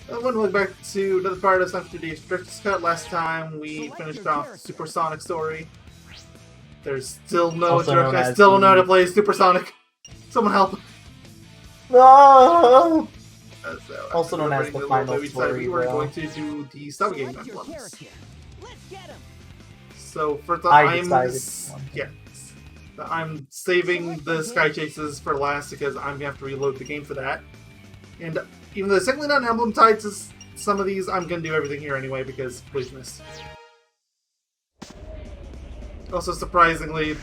Welcome back to another part of Sonic 3D's Director's Cut. Last time we finished off the Supersonic story. There's still no direction. I still don't know how to play Supersonic. Someone help! No! So, Also known as the final we story. We were going to do the sub-game emblems. So first I'm saving the Sky Chases for last because I'm gonna have to reload the game for that. And even though it's technically not an emblem tied to some of these, I'm gonna do everything here anyway because completionist. Also, surprisingly,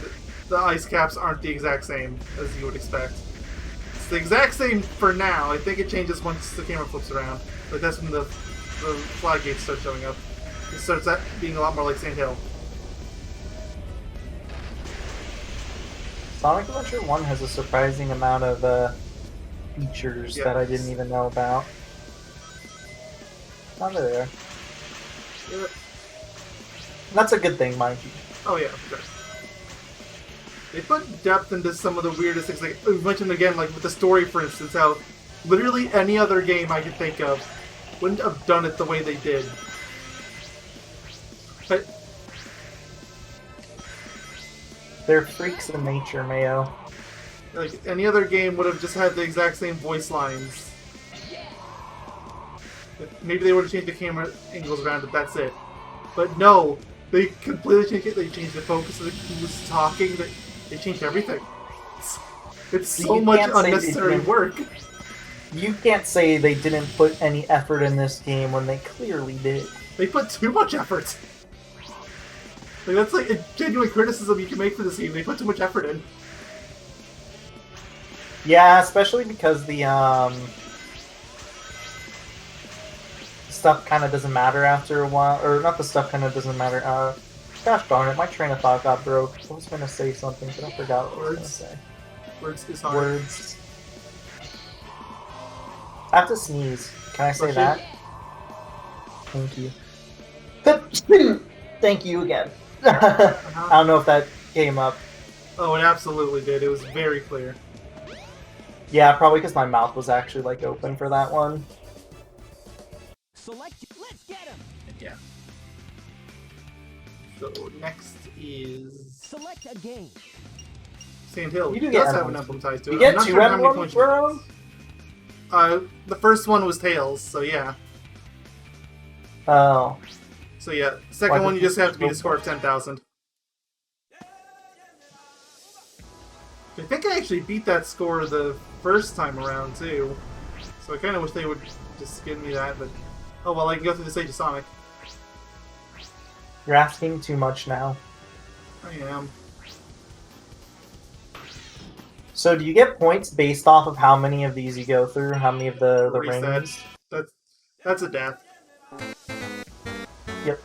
the ice caps aren't the exact same as you would expect. It's the exact same for now. I think it changes once the camera flips around. Like that's when the flag gates start showing up. It starts being a lot more like Sand Hill. Sonic Adventure 1 has a surprising amount of features that I didn't even know about. Oh, there. Yeah. That's a good thing, mind you. Oh yeah, for sure. They put depth into some of the weirdest things. Like we mentioned again, like with the story, for instance, how literally any other game I could think of wouldn't have done it the way they did. But they're freaks of nature, Mayo. Like any other game would have just had the exact same voice lines. Maybe they would have changed the camera angles around, but that's it. But no, they completely changed it. They changed the focus of who's talking. They changed everything. It's so much unnecessary work. You can't say they didn't put any effort in this game when they clearly did. They put too much effort. Like that's like a genuine criticism you can make for this game. They put too much effort in. Yeah, especially because the stuff kind of doesn't matter after a while, or not the stuff kind of doesn't matter. Gosh darn it, my train of thought got broke. I was gonna say something, but I forgot what I was gonna say. Words is hard. Words. I have to sneeze. Can I say that? Thank you. Thank you again. I don't know if that came up. Oh, it absolutely did. It was very clear. Yeah, probably because my mouth was actually like open for that one. Select. Let's get him. Yeah. So next is select a game. Sand Hill. You do does have an emblem tied to it. You get two emblems, bro? The first one was Tails, so yeah. Oh. So yeah, second one you just have to beat a score of 10,000. I think I actually beat that score the first time around too. So I kind of wish they would just give me that, but oh well, I can go through the stage of Sonic. You're asking too much now. I am. So do you get points based off of how many of these you go through? How many of the rings? That's a death. Yep.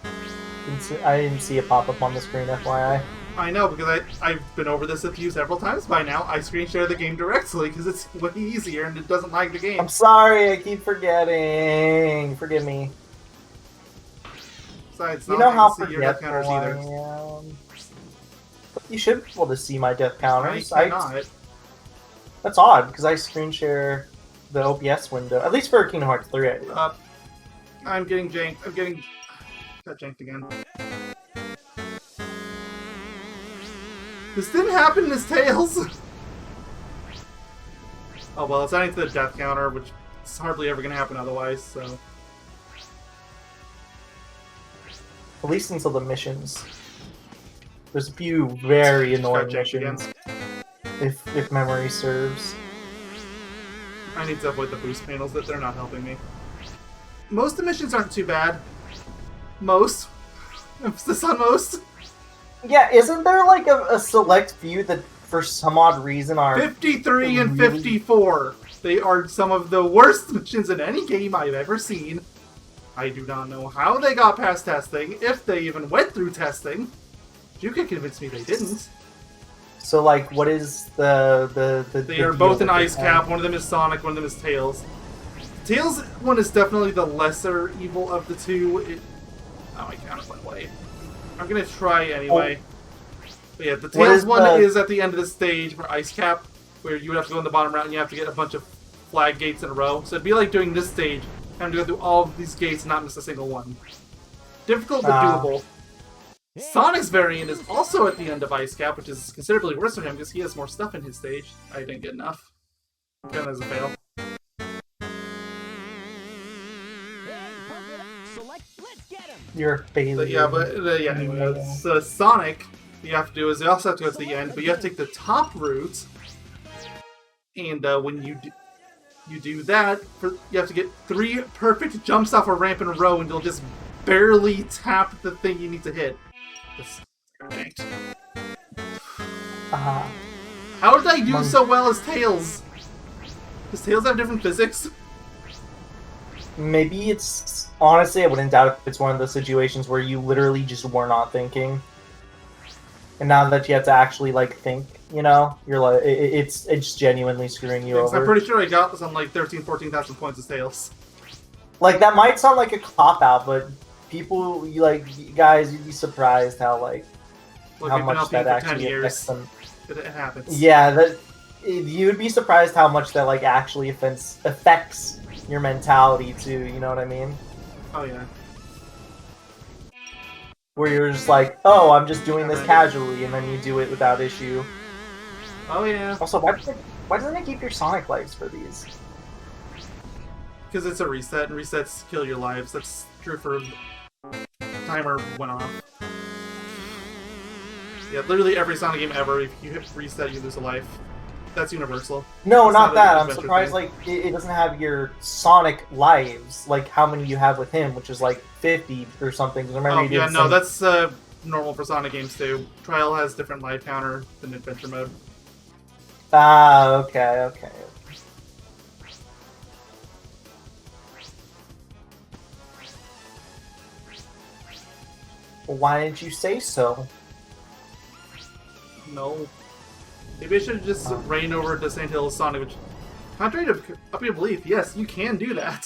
I didn't see it pop up on the screen, FYI. I know, because I've been over this with you several times by now. I screen share the game directly, because it's way easier and it doesn't lag the game. I'm sorry, I keep forgetting. Forgive me. Besides, you know how forgetful I am. You should be able to see my death counters. I cannot. That's odd, because I screen share the OBS window. At least for Kingdom Hearts 3, I do. I'm getting janked. Got janked again. This didn't happen in his Tails! Oh well, it's adding to the death counter, which is hardly ever going to happen otherwise, so... At least until the missions. There's a few very annoying missions. If memory serves. I need to avoid the boost panels, that they're not helping me. Most of the missions aren't too bad. Most. Emphasis on most. Yeah, isn't there like a select few that for some odd reason are 53 and 54. They are some of the worst missions in any game I've ever seen. I do not know how they got past testing, if they even went through testing. You can convince me they didn't. So like, what is the They are both an ice cap. One of them is Sonic, one of them is Tails. Tails one is definitely the lesser evil of the two. Oh, I can't went away. I'm gonna try anyway. But yeah, the Tails one is at the end of the stage for Ice Cap, where you would have to go in the bottom route and you have to get a bunch of flag gates in a row. So it'd be like doing this stage, Having to go through all of these gates and not miss a single one. Difficult but doable. Sonic's variant is also at the end of Ice Cap, which is considerably worse for him because he has more stuff in his stage. I didn't get enough. Kind of as a fail. You're a failure. Yeah, anyway. So Sonic, you have to do is you also have to go to the end, but you have to take the top route. And when you do that, you have to get 3 perfect jumps off a ramp in a row, and you'll just barely tap the thing you need to hit. Janked. How did I do so well as Tails? Does Tails have different physics? Maybe it's... Honestly, I wouldn't doubt if it's one of those situations where you literally just were not thinking. And now that you have to actually, like, think, you know? You're like... It's genuinely screwing you over. I'm pretty sure I got this on, like, 14,000 points as Tails. Like, that might sound like a cop-out, but people, guys, you'd be surprised how, like... how much that actually affects them. It happens. Yeah, you'd be surprised how much that, like, actually affects your mentality too, you know what I mean? Oh yeah. Where you're just like, oh, I'm just doing this casually, and then you do it without issue. Oh yeah. Also, why doesn't it keep your Sonic lives for these? Because it's a reset, and resets kill your lives. That's true for... Timer went off. Yeah, literally every Sonic game ever, if you hit reset, you lose a life. That's universal. No, not that. I'm surprised, like, it doesn't have your Sonic lives, like how many you have with him, which is like 50 or something. Remember yeah, no, that's normal for Sonic games too. Trial has different life counter than Adventure Mode. Ah, okay. Well, why didn't you say so? No. Maybe I should have just ran over to St. Hills Sonic, which, contrary to popular belief, yes, you can do that.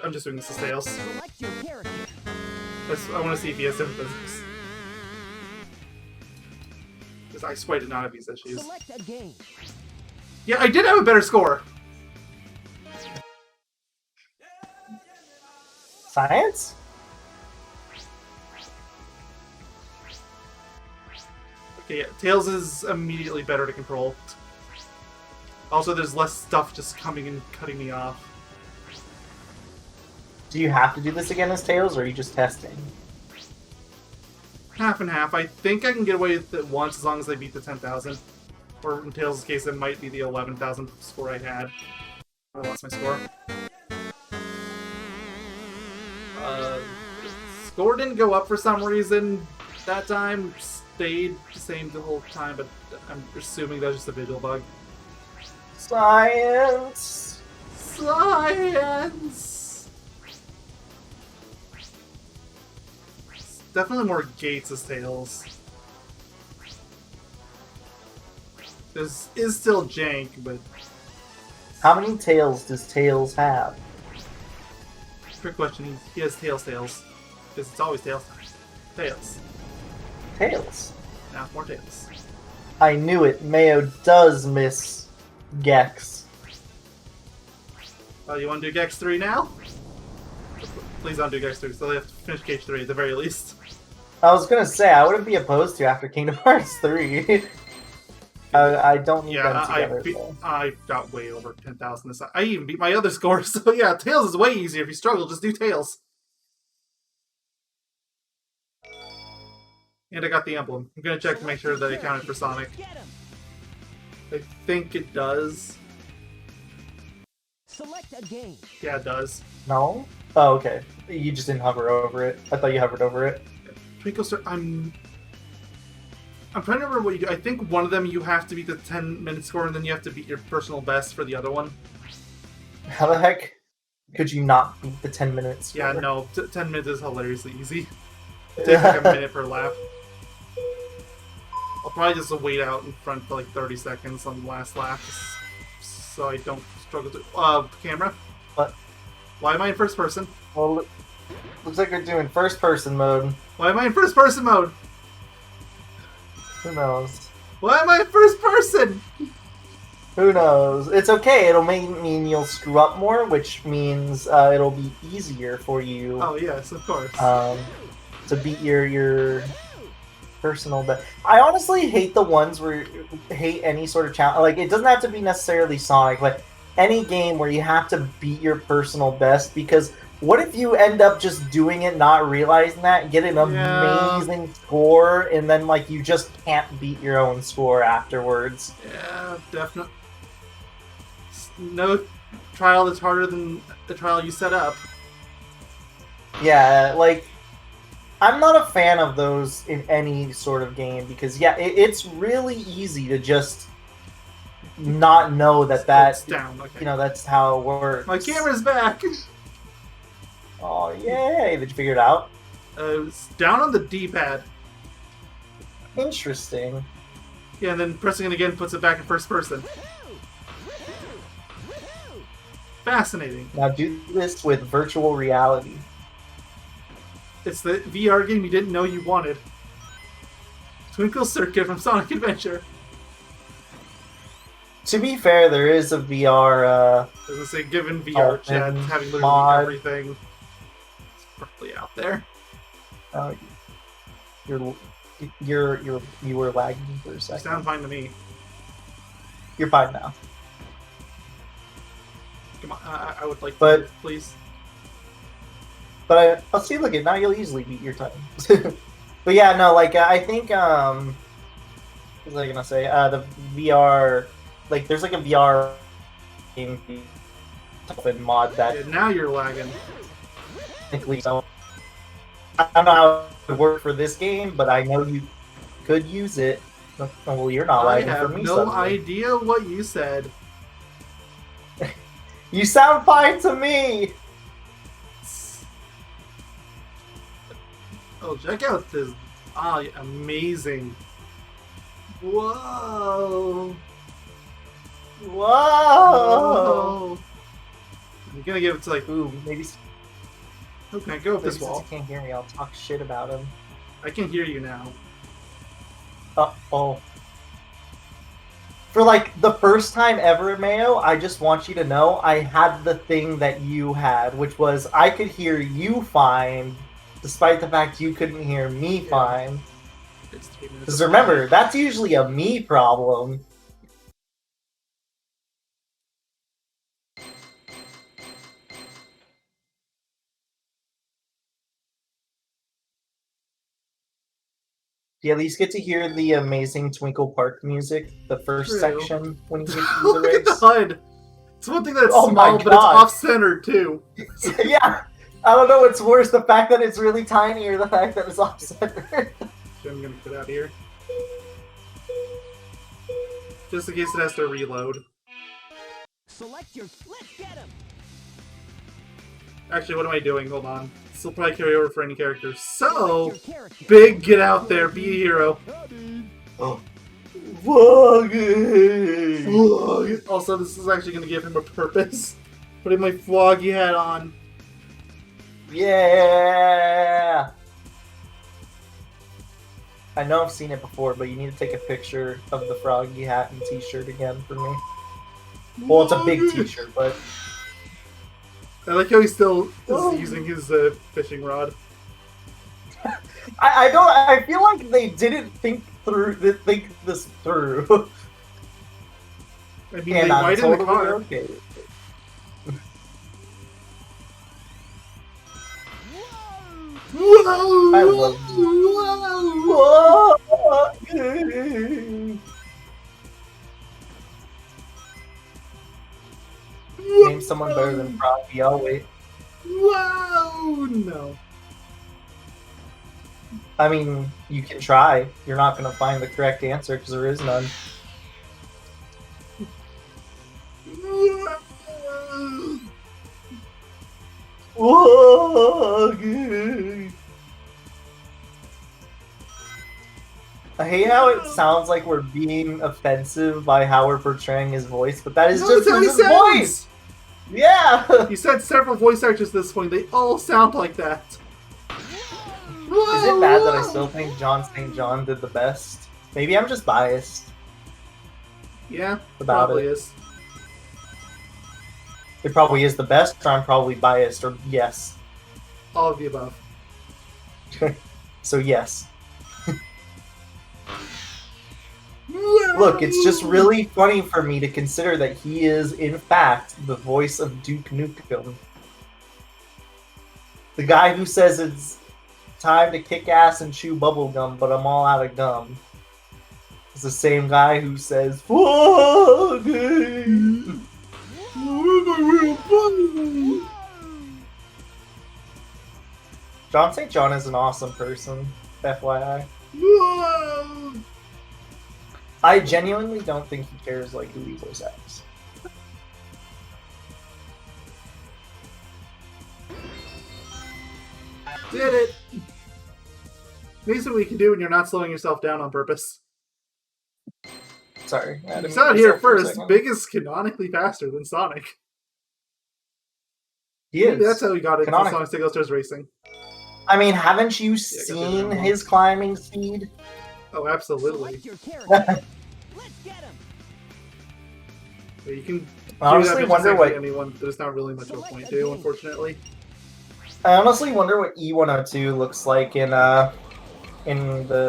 I'm just doing this to Tails. I want to see if he has different physics. Because I swear I did not have these issues. Yeah, I did have a better score! Science? Okay, yeah, Tails is immediately better to control. Also, there's less stuff just coming and cutting me off. Do you have to do this again as Tails, or are you just testing? Half and half. I think I can get away with it once as long as I beat the 10,000. Or in Tails' case, it might be the 11,000 score I had. I lost my score. Score didn't go up for some reason that time. Stayed the same the whole time, but I'm assuming that was just a visual bug. Science! Science! Definitely more gates as Tails. This is still jank, but... How many tails does Tails have? Quick question, he has Tails. Because it's always Tails. Tails. Tails. Now, more Tails. I knew it. Mayo does miss Gex. Oh, you want to do Gex 3 now? Please don't do Gex 3, so they have to finish Cage 3 at the very least. I was gonna say, I wouldn't be opposed to after Kingdom Hearts 3. I don't need them together. I got way over 10,000 this time. I even beat my other score, so yeah, Tails is way easier. If you struggle, just do Tails. And I got the emblem. I'm gonna check to make sure that it counted for Sonic. I think it does. Select a game. Yeah, it does. No? Oh, okay. You just didn't hover over it. I thought you hovered over it. Twinkle Circuit. I'm trying to remember what you do. I think one of them you have to beat the 10-minute score, and then you have to beat your personal best for the other one. How the heck could you not beat the 10 minutes? Yeah, no. 10 minutes is hilariously easy. It takes like a minute per lap. I'll probably just wait out in front for like 30 seconds on the last lap, so I don't struggle to... camera? What? Why am I in first person? Well, looks like you're doing first person mode. Why am I in first person mode? Who knows? Why am I in first person? Who knows? It's okay. It'll mean you'll screw up more, which means it'll be easier for you. Oh yes, of course. To beat your personal best. I honestly hate the ones where hate any sort of challenge. Like, it doesn't have to be necessarily Sonic. Like, any game where you have to beat your personal best, because what if you end up just doing it, not realizing that, get an amazing score, and then like you just can't beat your own score afterwards? Yeah, definitely. No trial that's harder than the trial you set up. Yeah, like, I'm not a fan of those in any sort of game, because yeah, it's really easy to just not know that down. Okay. You know, that's how it works. My camera's back. Oh yay! Did you figure it out? It's down on the D-pad. Interesting. Yeah, and then pressing it again puts it back in first person. Fascinating. Now do this with virtual reality. It's the VR game you didn't know you wanted. Twinkle Circuit from Sonic Adventure. To be fair, there is a VR. As I say, given VR chat having literally mod. everything, it's probably out there. You were lagging for a You second. sound fine to me. You're fine now. Come on, I would like to, But- please. But I'll see. Look, now you'll easily beat your time. But yeah, no, like I think what was I gonna say? The VR, like there's like a VR game mod that Yeah, now you're lagging. technically don't. I don't know how it would work for this game, but I know you could use it. Well, you're not I lagging for have me. no suddenly. idea what you said. You sound fine to me. Oh, check out this. Ah, amazing. Whoa. Whoa. Whoa. I'm gonna give it to like, Ooh, maybe. who can I go up Maybe this since wall? you can't hear me, I'll talk shit about him. I can hear you now. Oh. For like the first time ever, Mayo, I just want you to know I had the thing that you had, which was I could hear you fine, despite the fact you couldn't hear me fine. It's 3 minutes. Because remember, that's usually a me problem. Do you at least get to hear the amazing Twinkle Park music, the first True. section when you get to the Look at the race? HUD. It's one thing that's Oh my small, but it's God. off-centered too. Yeah, I don't know what's worse, the fact that it's really tiny or the fact that it's off-center. I'm gonna get out of here. Just in case it has to reload. Select your. Let's get him. Actually, what am I doing? Hold on. This will probably carry over for any characters. So, Your character. Big, get out there. Be a hero. Oh. Whoa. Also, this is actually going to give him a purpose. Putting my Floggy hat on. Yeah! I know I've seen it before, but you need to take a picture of the froggy hat and t-shirt again for me. Well, it's a big t-shirt, but... I like how he's still using his fishing rod. I feel like they didn't think this through. I mean, they widened the car. okay. Whoa! I love Whoa! Name someone better than Froggy, I'll wait. Whoa! No. I mean, you can try. You're not going to find the correct answer because there is none. Whoa! I hate how it sounds like we're being offensive by how we're portraying his voice, but that is No, just that's how he his sounds! voice! Yeah! He said several voice actors at this point. They all sound like that. Is it bad that I still think John St. John did the best? Maybe I'm just biased. Yeah, About probably it. is. It probably is the best, or I'm probably biased, or yes. All of the above. So yes. Look, it's just really funny for me to consider that he is, in fact, the voice of Duke Nukem. The guy who says it's time to kick ass and chew bubblegum, but I'm all out of gum. It's the same guy who says, fucking. John St. John is an awesome person, FYI. I genuinely don't think he cares like who he voice acts. Did it! Amazing what you can do when you're not slowing yourself down on purpose. Sorry. It's out here first. Big is canonically faster than Sonic. He is. Maybe that's how he got into Canonic. Sonic Single Stars Racing. I mean, haven't you got seen that his climbing speed? Oh, absolutely. Select your character. Let's get him. Yeah, you can I honestly do that wonder what anyone. There's not really much of a point to, unfortunately. I honestly wonder what E102 looks like in the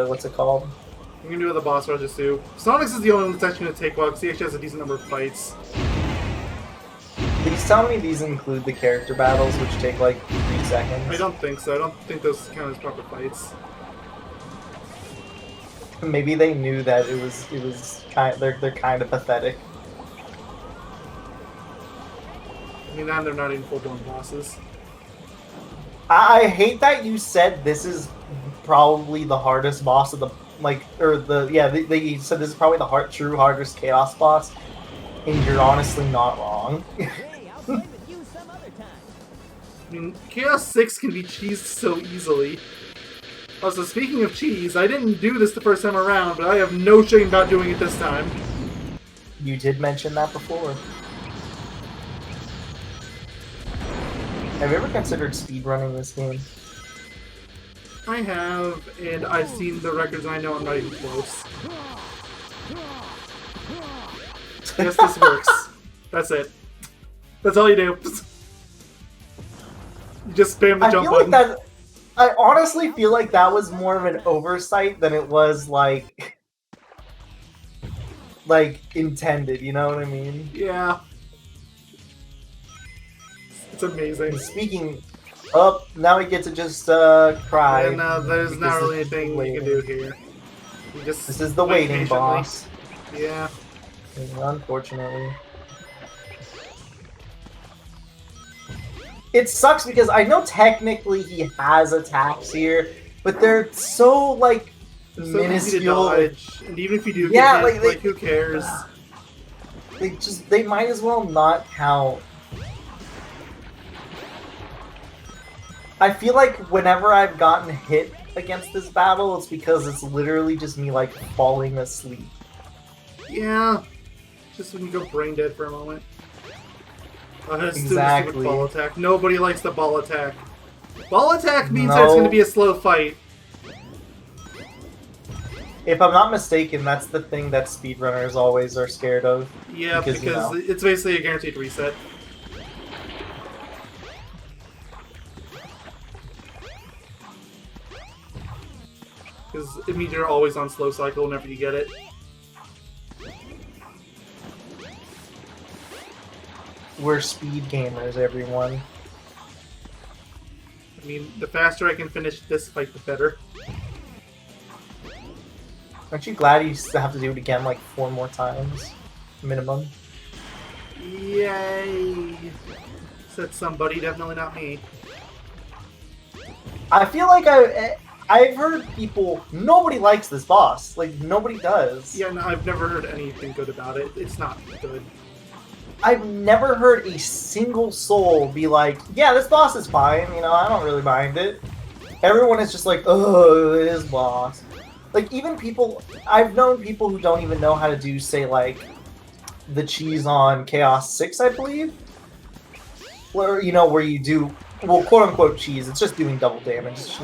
what's it called? You can do the boss rushes too. Sonic's is the only one that's actually going to take a while because he actually has a decent number of fights. Please tell me these include the character battles, which take like 3 seconds. I don't think so. I don't think those count as proper fights. Maybe they knew that it was kind. They're kind of pathetic. I mean, and they're not even full-blown bosses. I hate that you said this is probably the hardest boss of the they said this is probably the true hardest chaos boss, and you're honestly not wrong. Hey, I'll play with you some other time. I mean, Chaos 6 can be cheesed so easily. Also, speaking of cheese, I didn't do this the first time around, but I have no shame about doing it this time. You did mention that before. Have you ever considered speedrunning this game? I have, and I've seen the records, and I know I'm not even close. Yes, this works. That's it. That's all you do. You just spam the jump button. I honestly feel like that was more of an oversight than it was like intended, you know what I mean? Yeah. It's amazing. And speaking up, now we get to just cry. And there's not really anything you can do here. You just this is the wait waiting patiently. boss. Yeah. Unfortunately. It sucks because I know technically he has attacks here, but they're so like It's so easy to minuscule. dodge, and even if you do Yeah, get hit, like, who cares? They might as well not count. I feel like whenever I've gotten hit against this battle, it's because it's literally just me like falling asleep. Yeah. Just when you go brain dead for a moment. That's Exactly. stupid ball attack. Nobody likes the ball attack. Ball attack means that it's going to be a slow fight. If I'm not mistaken, that's the thing that speedrunners always are scared of. Yeah, because you know. it's basically a guaranteed reset. Because it means you're always on slow cycle whenever you get it. We're speed gamers, everyone. I mean, the faster I can finish this fight, the better. Aren't you glad you still have to do it again like 4 more times? Minimum. Yay! Said somebody, definitely not me. I feel like I've heard people... Nobody likes this boss. Like, nobody does. Yeah, no, I've never heard anything good about it. It's not good. I've never heard a single soul be like, yeah, this boss is fine, you know, I don't really mind it. Everyone is just like, oh, it is boss. Like, even people... I've known people who don't even know how to do, say, like, the cheese on Chaos 6, I believe? Where, you know, where you do well, quote unquote cheese. It's just doing double damage. It's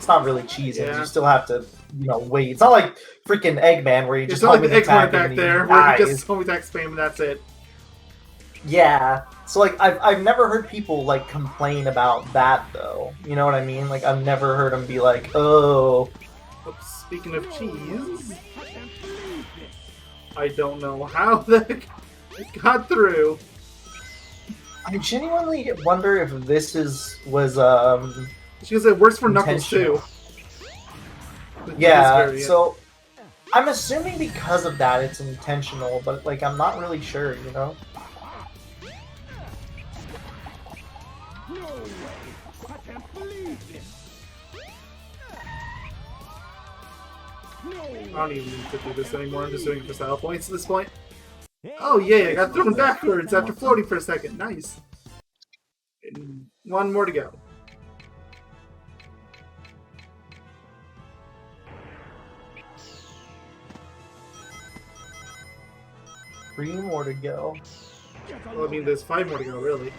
not really cheesing. Yeah. You still have to, wait. It's not like freaking Eggman where you It's just not like the home attack Eggman back and there he where he dies. just home attack spam and that's it. Yeah. So like I've never heard people like complain about that though. You know what I mean? Like I've never heard them be like, oh. Oops, speaking of cheese, I don't know how that got through. I genuinely wonder if this was She goes, it works for Knuckles too. intentional. With Yeah, his variant. so I'm assuming because of that it's intentional, but like I'm not really sure, you know? I don't even need to do this anymore. I'm just doing it for style points at this point. Oh yeah, I got thrown backwards after floating for a second. Nice. And one more to go. 3 more to go. Well, I mean, there's 5 more to go, really.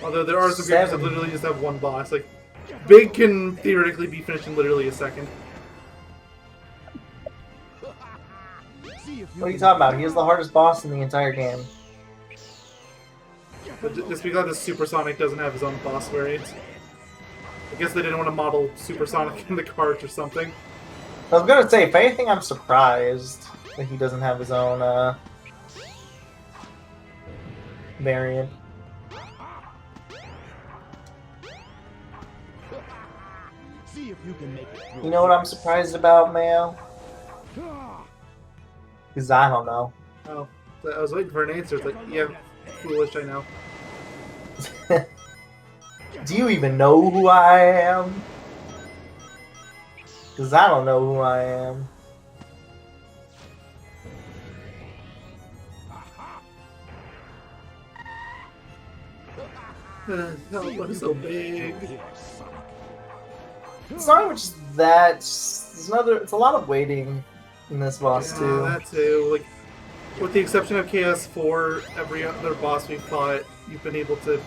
Although there are some characters that 7. literally just have one boss. Like, Big can theoretically be finished in literally a second. What are you talking about? He is the hardest boss in the entire game. But just because the Supersonic doesn't have his own boss variant. I guess they didn't want to model Supersonic in the cart or something. I was gonna say, if anything, I'm surprised that he doesn't have his own variant. See if you can make it through. You know what I'm surprised about, Mayo? Because I don't know. Oh, I was waiting for an answer. It's like, yeah, foolish, I know. Do you even know who I am? Because I don't know who I am. No, was so big. It's not even just that. It's a lot of waiting in this boss Yeah, too. that too. Like, with the exception of KS4, every other boss we've fought, you've been able to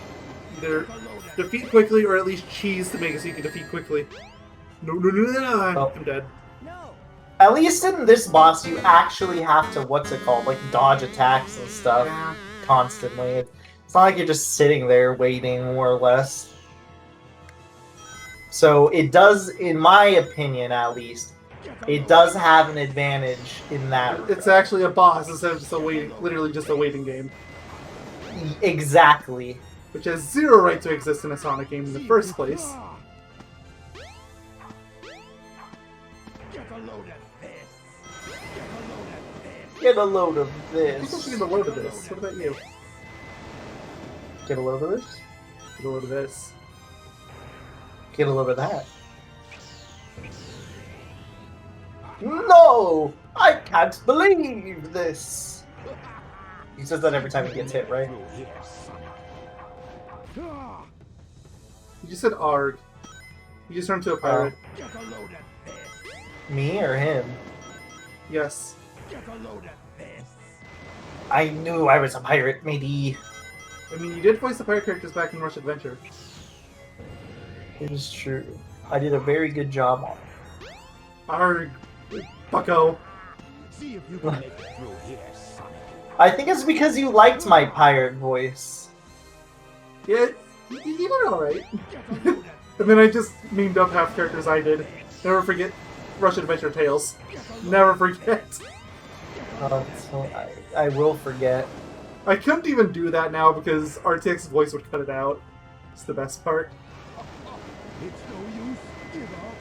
either defeat quickly or at least cheese to make it so you can defeat quickly. No, Oh. I'm dead. No. At least in this boss, you actually have to like dodge attacks and stuff Yeah. constantly. It's not like you're just sitting there waiting, more or less. So it does, in my opinion at least, it does have an advantage in that. It's actually a boss instead of just a waiting, literally just a waiting game, Exactly. which has zero right to exist in a Sonic game in the first place. Get a load of this. Get a load of People should this. get a load of this. What about you? Get a load of this. Get a load of this. Get a load of that. No! I can't believe this! He says that every time he gets hit, right? You just said ARG. You just turned to a pirate. Get a load of this. Me or him? Yes. Get a load of this. I knew I was a pirate, matey. I mean, you did voice the pirate characters back in Rush Adventure. It is true. I did a very good job on it. ARG, bucko. See if you can make it through here, Sonic. I think it's because you liked my pirate voice. Yeah, you did alright. Get a load of And then I just memed up half characters I did. Never forget Rush Adventure Tales. Never forget. So I will forget. I couldn't even do that now because RTX's voice would cut it out. It's the best part. It's no use. Give up.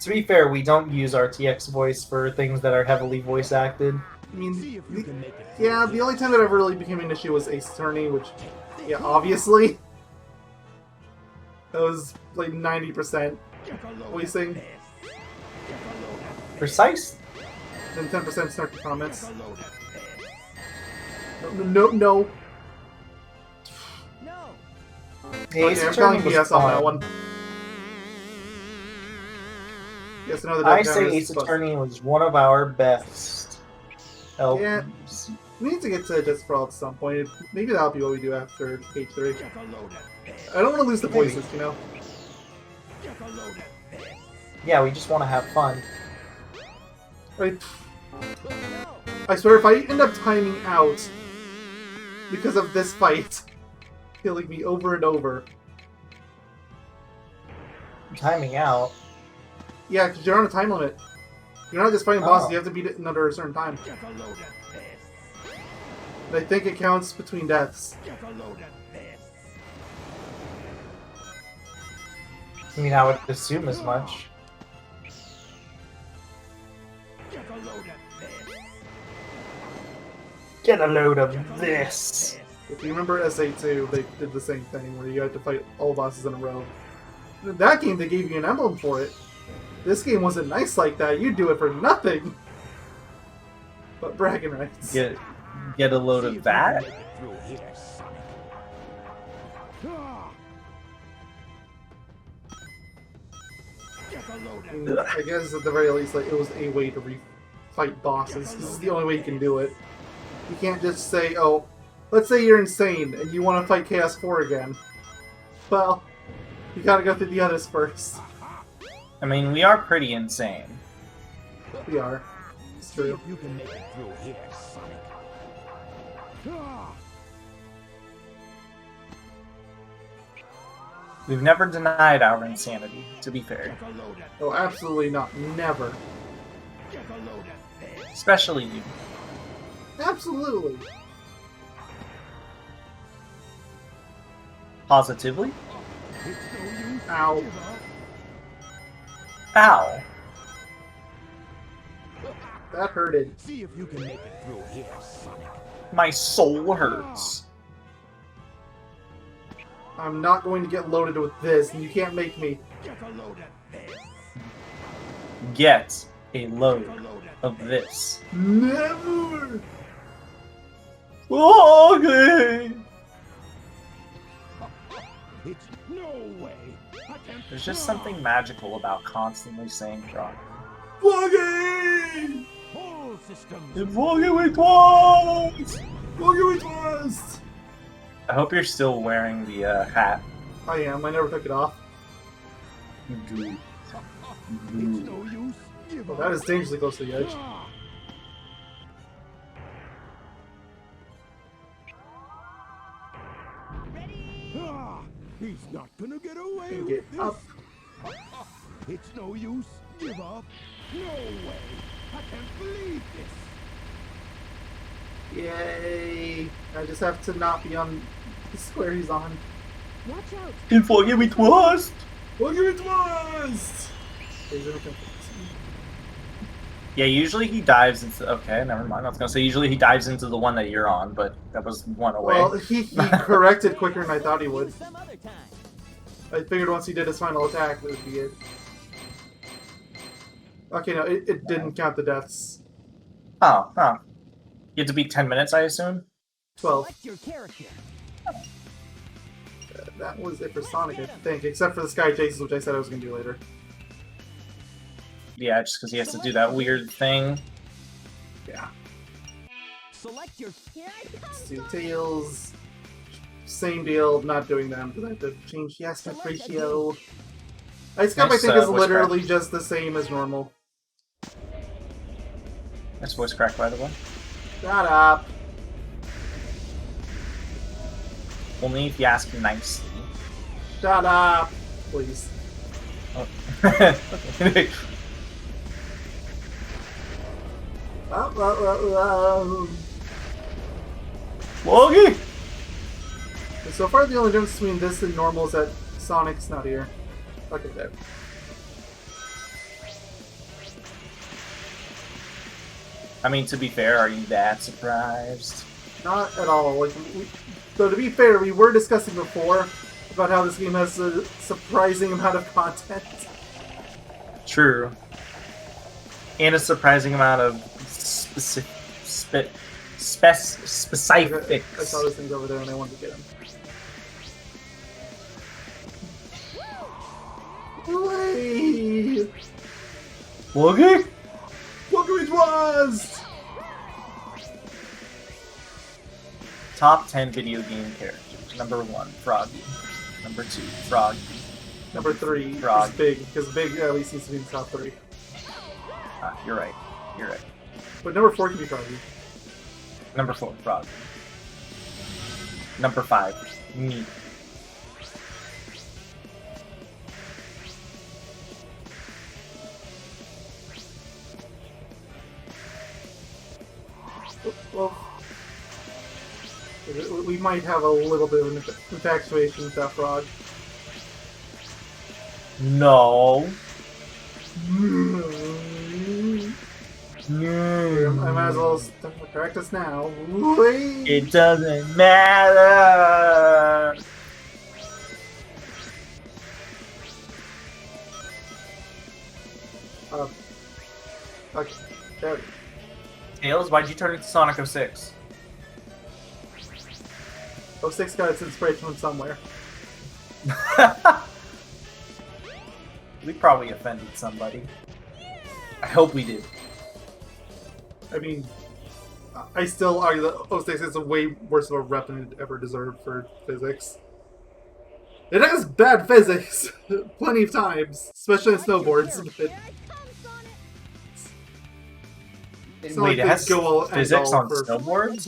To be fair, we don't use RTX voice for things that are heavily voice acted. I mean, See if you can make it through yeah, the only time that ever really became an issue was Ace Attorney, which, yeah, obviously. That was like 90% Get a load of voicing, this. Get a load of Precise? then 10% snarky comments. Get a load of this. No. No. Hey, Ace Okay, I'm Attorney telling was yes on fun. that one. Yes, another I dead say counters, Ace but- Attorney was one of our best LPs. We need to get to Just for All at some point. Maybe that'll be what we do after Stage 3. Get a load of this. I don't want to lose the Maybe. voices, you know? Get a load of this. Yeah, we just want to have fun. I swear, if I end up timing out because of this fight, killing me over and over. Timing out. Yeah, because you're on a time limit. You're not just fighting Oh. bosses, you have to beat it in under a certain time. Get a load of this. And I think it counts between deaths. Get a load of this. I mean, I would assume as much. Get a load of this. Get a load of this. If you remember SA2, they did the same thing, where you had to fight all bosses in a row. In that game, they gave you an emblem for it. This game wasn't nice like that, you'd do it for nothing! But bragging rights. Get a load See of if you that? can make it through here, Sonic. Ah. Get a load of this. I guess at the very least, like, it was a way to fight bosses. This is the only way you can do it. You can't just say, oh, let's say you're insane and you want to fight Chaos 4 again. Well, you gotta go through the others first. I mean, we are pretty insane. We are. It's See true. if you can make it through here, Sonic. Ah. We've never denied our insanity, to be fair. Get a load of Oh, absolutely not. Never. Get a load of this. Especially you. Absolutely. Positively? It's no use. Ow. Give up. Ow. That hurted. See if you can make it through here, Sonic. My soul hurts. I'm not going to get loaded with this, and you can't make me. Get a load of this. Get a load Get a load of this. Never! Okay. It's no way. I can't. There's just something magical about constantly saying John. Flogging! Whole systems. It's walking with twice! Flogging with twist! I hope you're still wearing the hat. I am. I never took it off. It's no use. Give Well, up. that is dangerously close to the edge. Ah. Ah, he's not gonna get away And with get this. up. It's no use. Give up. No way. I can't believe this. Yay! I just have to not be on the square he's on. Watch out! And forgive me twice! Flogging with twist! Yeah, usually he dives into. Okay, never mind. I was gonna say usually he dives into the one that you're on, but that was one away. Well, he corrected quicker than I thought he would. Some other time. I figured once he did his final attack, that would be it. Okay, no, it didn't count the deaths. Oh. You have to beat 10 minutes, I assume? 12. Select your character. That was it for Sonic, I think, except for the Sky Chases, which I said I was going to do later. Yeah, just because he has to do that weird thing. Yeah. Select your. Here I come. Let's do Tails. Same deal, not doing them, because I have to change the aspect ratio. Ice Cap, I Nice, think, is voice literally just the same as normal. Nice voice crack, by the way. Shut up. Only if you ask nicely. Shut up. Please. Oh. Logie! So far, the only difference between this and normal is that Sonic's not here. Okay, there. I mean, to be fair, are you that surprised? Not at all. Like, though, to be fair, we were discussing before about how this game has a surprising amount of content. True. And a surprising amount of specifics. I saw those things over there and I wanted to get them. Wait! Logie? Look who it was! Top 10 video game characters. Number 1, Froggy. Number 2, Froggy. Number 3 Frog. is Big, because Big at least seems to be in the top 3. Ah, you're right. You're right. But number 4 can be Froggy. Number 4, Froggy. Number 5, me. Well, we might have a little bit of an infatuation with that frog. No. I might as well correct us now. It doesn't matter. Okay. There. Tails, why'd you turn into Sonic 06? 06 got its inspiration from somewhere. We probably offended somebody. I hope we did. I mean, I still argue that 06 is a way worse of a rep than it ever deserved for physics. It has bad physics, plenty of times, especially in snowboards. But it's not Wait, like it has they go all physics end all on for- snowboards?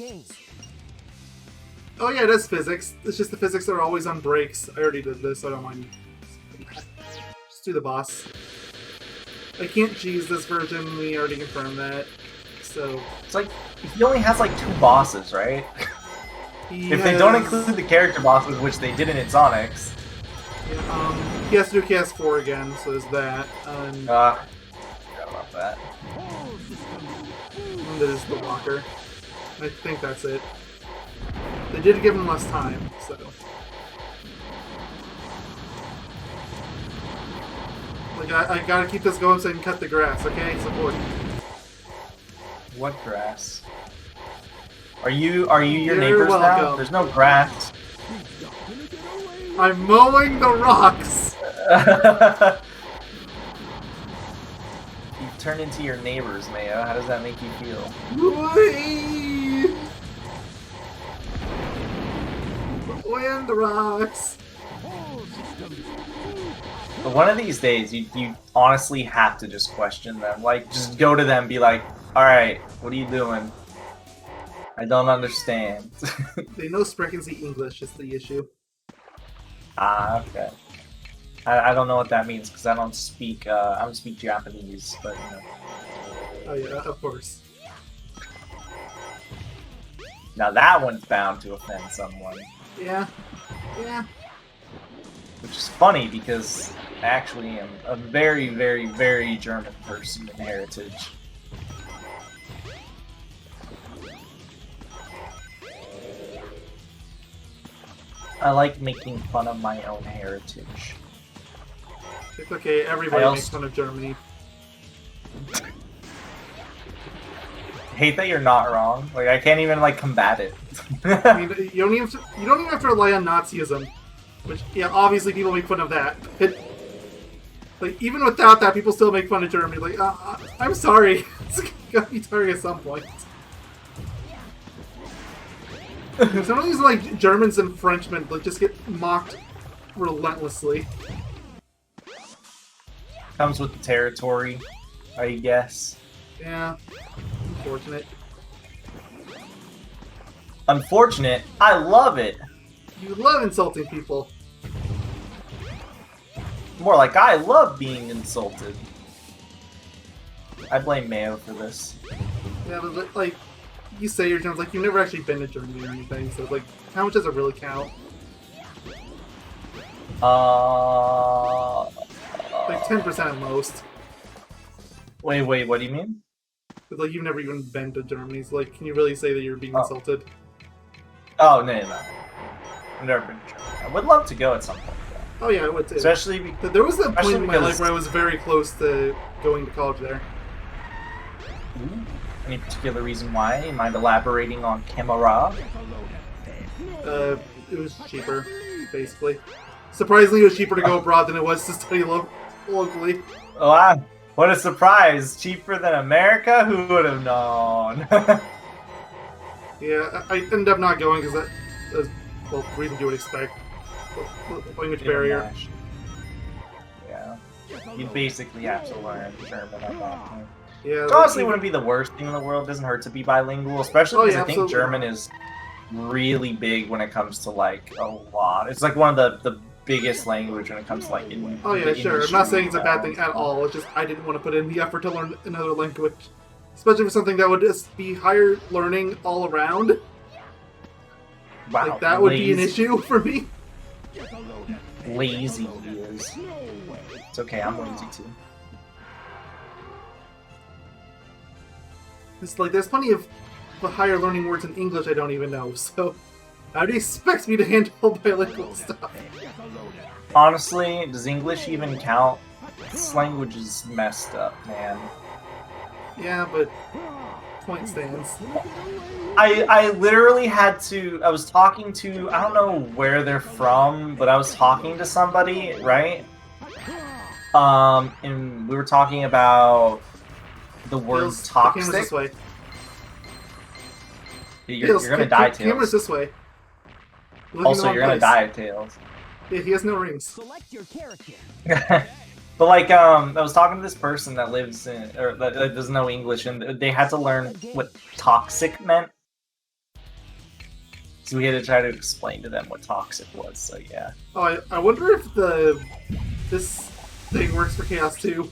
Oh yeah, it has physics. It's just the physics are always on breaks. I already did this, so I don't mind. Just do the boss. I can't cheese this version, we already confirmed that. So... It's like, he only has like 2 bosses, right? If they don't include the character bosses, which they didn't in Sonic's. Yeah, he has to do KS4 again, so there's that. Forgot about that. And there's the walker. I think that's it. They did give him less time, so... Like, I gotta keep this going so I can cut the grass, okay? Support. What grass? Are you your You're neighbors now? welcome. There's no grass. I'm mowing the rocks! You turn into your neighbors, Mayo. How does that make you feel? Whee! Mowing the rocks! But one of these days, you honestly have to just question them. Like, just go to them and be like, alright, what are you doing? I don't understand. They know Sprechen see English is the issue. Ah, okay. I don't know what that means, because I don't speak Japanese, but, you know. Oh yeah, of course. Now that one's bound to offend someone. Yeah. Yeah. Which is funny, because I actually am a very, very, very German person in heritage. I like making fun of my own heritage. It's okay, everybody makes fun of Germany. Hate that you're not wrong. Like, I can't even, like, combat it. I mean, you don't even have to rely on Nazism. Which, yeah, obviously people make fun of that. Like, even without that, people still make fun of Germany. Like, I'm sorry. It's gotta be tiring at some point. Some of these, like, Germans and Frenchmen, like, just get mocked relentlessly. Comes with the territory, I guess. Yeah. Unfortunate. Unfortunate? I love it! You love insulting people. More like I love being insulted. I blame Mayo for this. Yeah, but, like, you say you're German, like, you've never actually been to Germany or anything, so, like, how much does it really count? Like, 10% at most. Wait, what do you mean? But, like, you've never even been to Germany, so, like, can you really say that you're being insulted? Oh, no. I've never been to Germany. I would love to go at some point, though. Oh, yeah, I would too. Especially There was that point in my because- life where I was very close to going to college there. Ooh. Any particular reason why? You mind elaborating on camera? It was cheaper, basically. Surprisingly, it was cheaper to go abroad than it was to study locally. Oh, wow. What a surprise! Cheaper than America? Who would have known? Yeah, I ended up not going because that's well, the reason you would expect. Language barrier. International. Yeah. You'd basically have to learn German at that point. Yeah. It honestly wouldn't be the worst thing in the world. It doesn't hurt to be bilingual, especially because I think absolutely. German is really big when it comes to like a lot. It's like one of the biggest language when it comes to like. Oh yeah, sure. I'm not saying it's a bad thing at all. It's just I didn't want to put in the effort to learn another language, especially for something that would just be higher learning all around. Wow, like that would be an issue for me. Lazy he is. It's okay, I'm lazy too. It's like there's plenty of the higher learning words in English I don't even know, so how do you expect me to handle bilingual stuff? Honestly, does English even count? This language is messed up, man. Yeah, but point stands. I literally had to. I was talking to. I don't know where they're from, but I was talking to somebody, right? And we were talking about the word Tails, the toxic. camera's this way. You're gonna die, Tails. Camera's this way. Also, you're gonna die, Tails. Yeah, he has no rings. Select your character. But like, I was talking to this person that lives in, or that doesn't know English, and they had to learn what toxic meant. So we had to try to explain to them what toxic was. So yeah. Oh, I wonder if this thing works for Chaos too.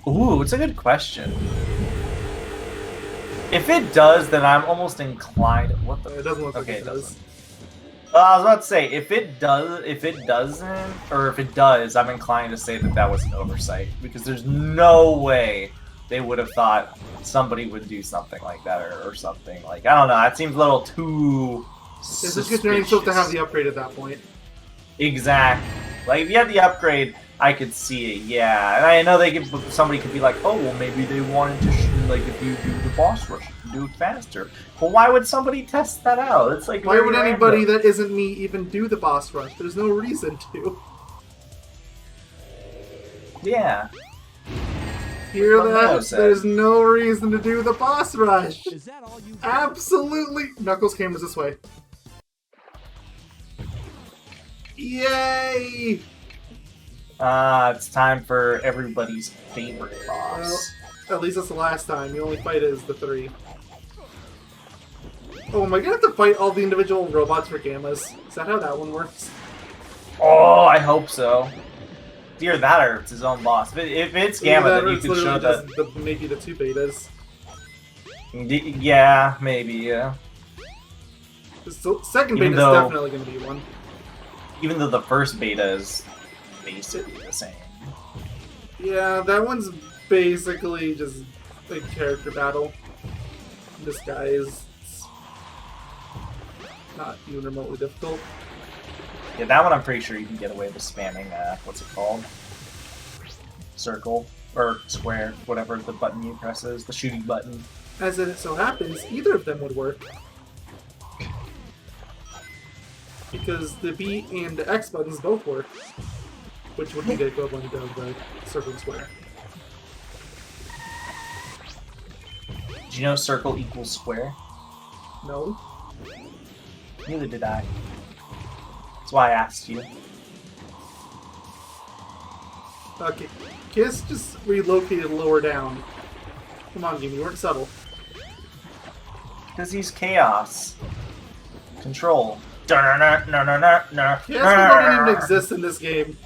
Ooh, it's a good question. If it does, then I'm almost inclined. What the? It doesn't look like Okay, it does. I was about to say if it doesn't, or if it does, I'm inclined to say that was an oversight because there's no way they would have thought somebody would do something like that or something like I don't know. It seems a little too. It's just because you're supposed to have the upgrade at that point. Exactly. Like if you had the upgrade, I could see it. Yeah, and I know somebody could be like, oh well, maybe they wanted to like if you do the boss rush, you can do it faster. Well, why would somebody test that out? It's like why would anybody that isn't me even do the boss rush? There's no reason to. Yeah. Hear that? There's no reason to do the boss rush. Is that all you got? Absolutely. Knuckles camera's this way. Yay! It's time for everybody's favorite boss. Well, at least that's the last time. The only fight is the 3. Oh, am I gonna have to fight all the individual robots for Gammas? Is that how that one works? Oh, I hope so. Either that or it's his own boss. If it's Gamma, then you can show that. Maybe the 2 betas. Yeah, maybe, yeah. The second beta is definitely gonna be one. Even though the first beta is basically the same. Yeah, that one's basically just a character battle. This guy is not even remotely difficult. Yeah, that one I'm pretty sure you can get away with spamming, what's it called? Circle, or square, whatever the button you press is, the shooting button. As it so happens, either of them would work. Because the B and the X buttons both work. Which would be the equivalent of the circle and square. Did you know circle equals square? No? Neither did I. That's why I asked you. Okay, Kiss just relocated lower down. Come on, game, you weren't subtle. Because he's chaos. Control. Chaos don't even exist in this game.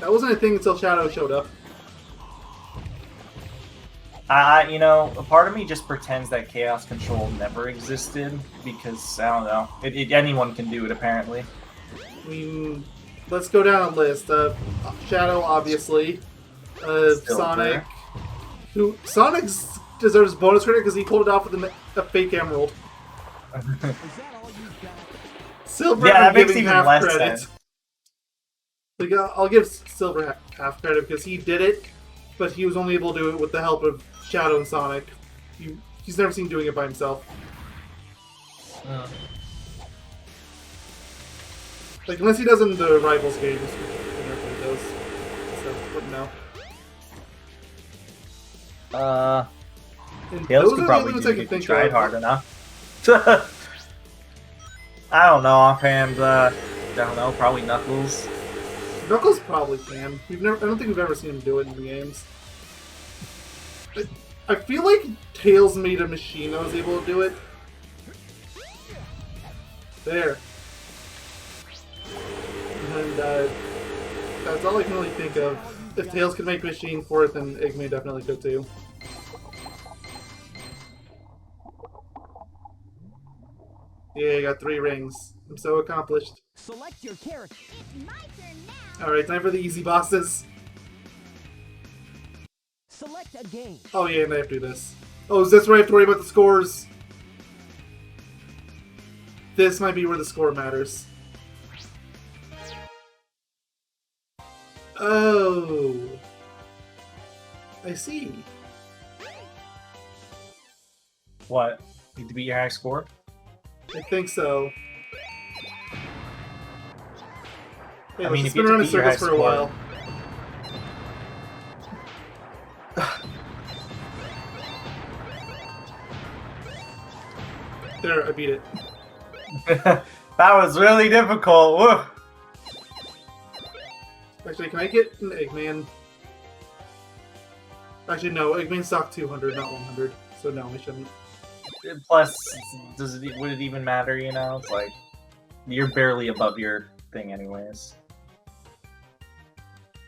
That wasn't a thing until Shadow showed up. You know, a part of me just pretends that Chaos Control never existed because, I don't know, anyone can do it apparently. I mean, let's go down a list. Shadow, obviously. Sonic. Sonic deserves bonus credit because he pulled it off with a fake emerald. Is that all you got? Silver, yeah, that makes giving even half less credit. sense. Like, I'll give Silver half credit because he did it, but he was only able to do it with the help of Shadow and Sonic. He's never seen doing it by himself. Like, unless he does in the Rivals games, which he never does. So, wouldn't know. Tails those could are the probably ones do I it can if he think tried of. hard enough. I don't know offhand. I don't know. Probably Knuckles. Knuckles probably can. I don't think we've ever seen him do it in the games. I feel like Tails made a machine that was able to do it. There. And that's all I can really think of. If Tails could make a machine for it, then Eggman definitely could too. Yeah, I got 3 rings. I'm so accomplished. Select your character. It's my turn now. Alright, time for the easy bosses. Select a game. Oh yeah, and I have to do this. Oh, is this where I have to worry about the scores? This might be where the score matters. Oh. I see. What? Need to beat your high score? I think so. Hey, I mean, let's if you spin around in have to beat your circles for a high while. There, I beat it. That was really difficult. Woo. Actually, can I get an Eggman? Actually, no. Eggman stock 200, not 100. So no, I shouldn't. Plus, would it even matter? You know, it's like you're barely above your thing, anyways.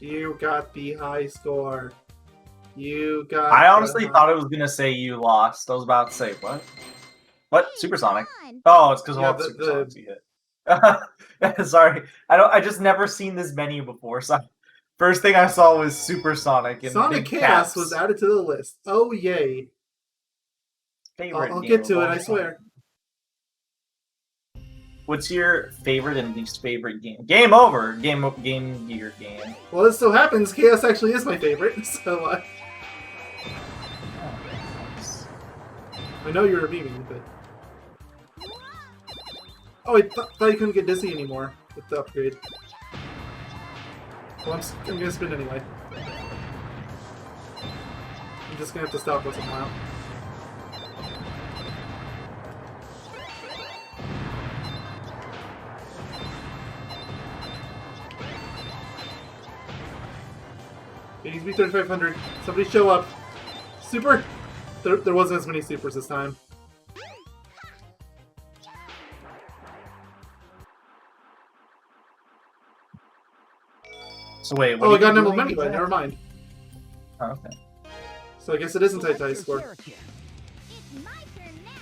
You got the high score. You got. I honestly thought it was gonna say you lost. I was about to say what? What? Supersonic? Come on. Oh, it's because of Yeah, all the the- Supersonics you hit. Sorry, I just never seen this menu before. So first thing I saw was Supersonic and Sonic big Chaos caps. was added to the list. Oh yay! Favorite I'll game get of to it. all I time. swear. What's your favorite and least favorite game? Game over. Game Gear game. Well, it so happens Chaos actually is my favorite. So Oh, nice. I know you're reviewing, but oh, I thought you couldn't get dizzy anymore with the upgrade. Well, I'm gonna spin anyway. I'm just gonna have to stop once in a while. It needs to be 3500. Somebody show up. Super! There wasn't as many supers this time. So wait, what Oh, are I got you an emblem doing anyway. again? Never mind. Oh, okay. So I guess it isn't tight Select your score. character. It's my turn now.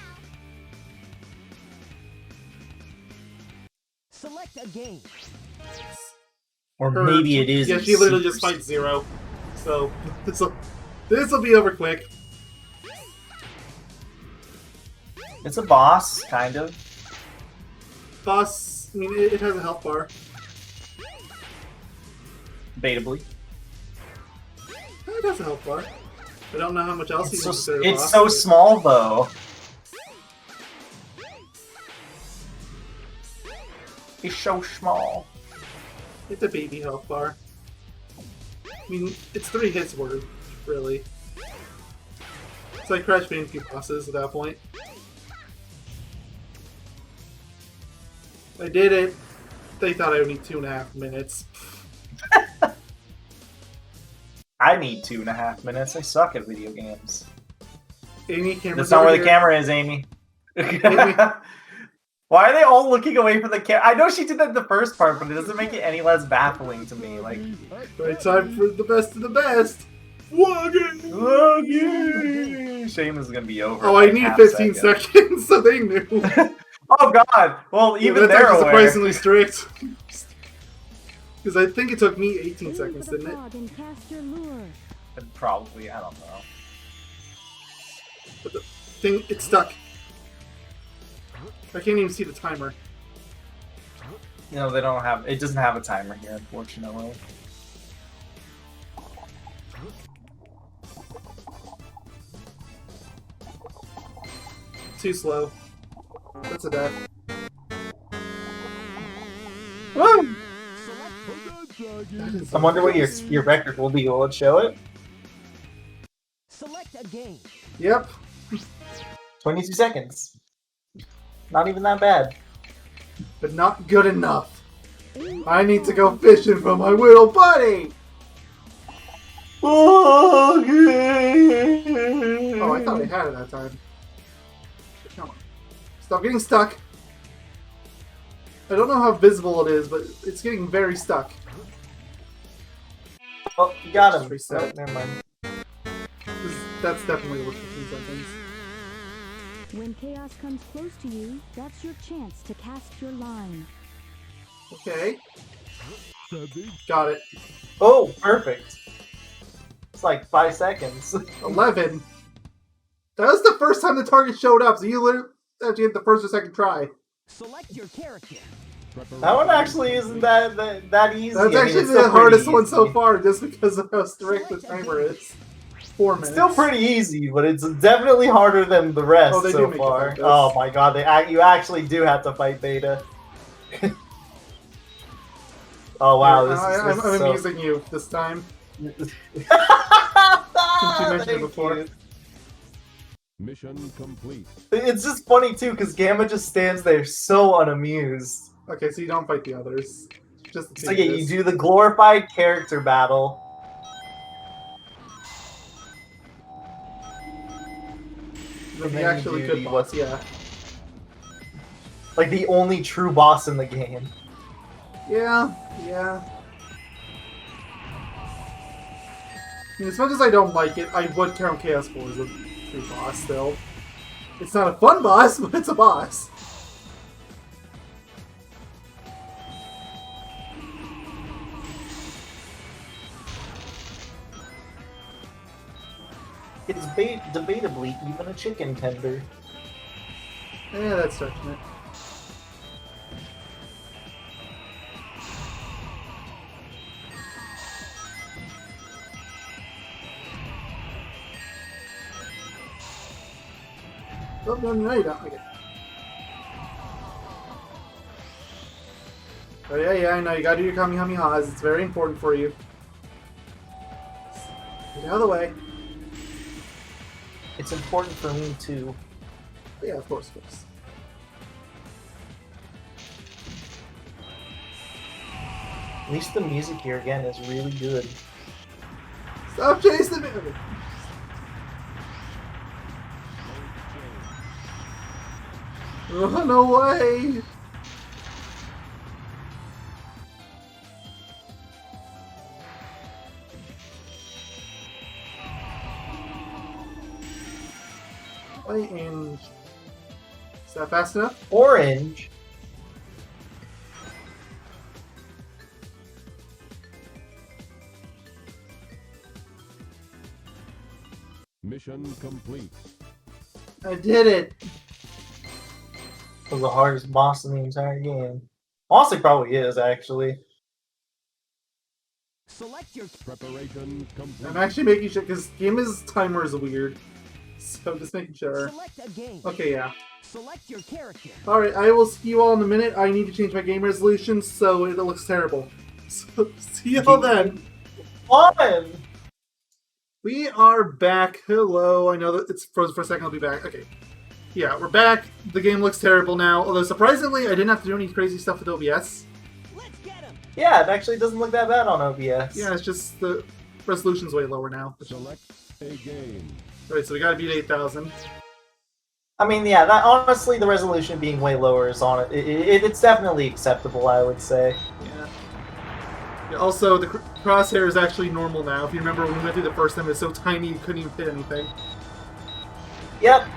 Select a game. Or Or- maybe it is. Yeah, in she literally Super just fights 0. So this'll be over quick. It's a boss, kind of. Boss, I mean, it has a health bar. Debatably. It has a health bar. I don't know how much else you It's can so, consider a it's boss, so but small, though. It's so small. It's a baby health bar. I mean, it's 3 hits worth, really. It's like Crash Bandicoot bosses at that point. I did it. They thought I would need 2.5 minutes. I need 2.5 minutes. I suck at video games. Amy, camera's That's not over where the here. camera is, Amy. Why are they all looking away from the camera? I know she did that in the first part, but it doesn't make it any less baffling to me. Like, Right, time for the best of the best. Woggy! okay. Shame is gonna be over. Oh, in I like need half 15 second. seconds, so they knew. Oh God! Well, Yeah, even that's they're actually aware. surprisingly strict. Because I think it took me 18 seconds, didn't it? And cast your lure. Probably, I don't know. But the thing, it's stuck. I can't even see the timer. You know, they don't have. It doesn't have a timer here, unfortunately. Too slow. That's a death. Woo! That is I wonder what your record will be. Will it show it? Select a game. Yep. 22 seconds. Not even that bad. But not good enough. I need to go fishing for my little buddy! Oh, I thought I had it that time. Come on. Stop getting stuck. I don't know how visible it is, but it's getting very stuck. Oh, you got him. Just reset. Oh, never mind. That's definitely over 15 seconds. When chaos comes close to you, that's your chance to cast your line. Okay. Got it. Oh, perfect. It's like 5 seconds. 11. That was the first time the target showed up, so you literally actually hit the first or second try. Select your character. That one actually isn't that easy. That's I mean, actually it's still the hardest pretty one so easy. far, just because of how strict the timer is. 4 minutes. Still pretty easy, but it's definitely harder than the rest Oh, they do so make you far. fight this. Oh my god, you actually do have to fight Beta. Oh wow, this I'm is so... amusing you this time. Since you mentioned it before. Mission complete. It's just funny too, because Gamma just stands there so unamused. Okay, so you don't fight the others. Just the So yeah, you do the glorified character battle. The then you actually do good the boss, yeah. Like the only true boss in the game. Yeah, yeah. I mean, as much as I don't like it, I would count Chaos 4 as a true boss still. It's not a fun boss, but it's a boss. It's debatably even a chicken tender. Yeah, that's stretching it. Oh, no, you don't. Okay. Oh, yeah, I know. You gotta do your Kamehamehas. It's very important for you. Get out of the way. It's important for me too. Yeah, of course. At least the music here again is really good. Stop chasing me! Okay. Run away! Orange. Is that fast enough? Orange. Mission complete. I did it! Was the hardest boss in the entire game. Honestly, probably is actually. Select your Preparation complete. I'm actually making sure, because Gamma's timer is weird. So just making sure. select a game. Okay, yeah. Select your character. Alright, I will see you all in a minute. I need to change my game resolution so it looks terrible. So, see you all then. Fun! We are back. Hello. I know that it's frozen for a second. I'll be back. Okay. Yeah, we're back. The game looks terrible now. Although, surprisingly, I didn't have to do any crazy stuff with OBS. Let's get him. Yeah, it actually doesn't look that bad on OBS. Yeah, it's just the resolution's way lower now. Select a game. Alright, so we gotta beat 8,000. I mean, yeah, that honestly, the resolution being way lower is on it. It's definitely acceptable, I would say. Yeah. Yeah, also, the crosshair is actually normal now. If you remember when we went through the first time, it was so tiny you couldn't even hit anything. Yep.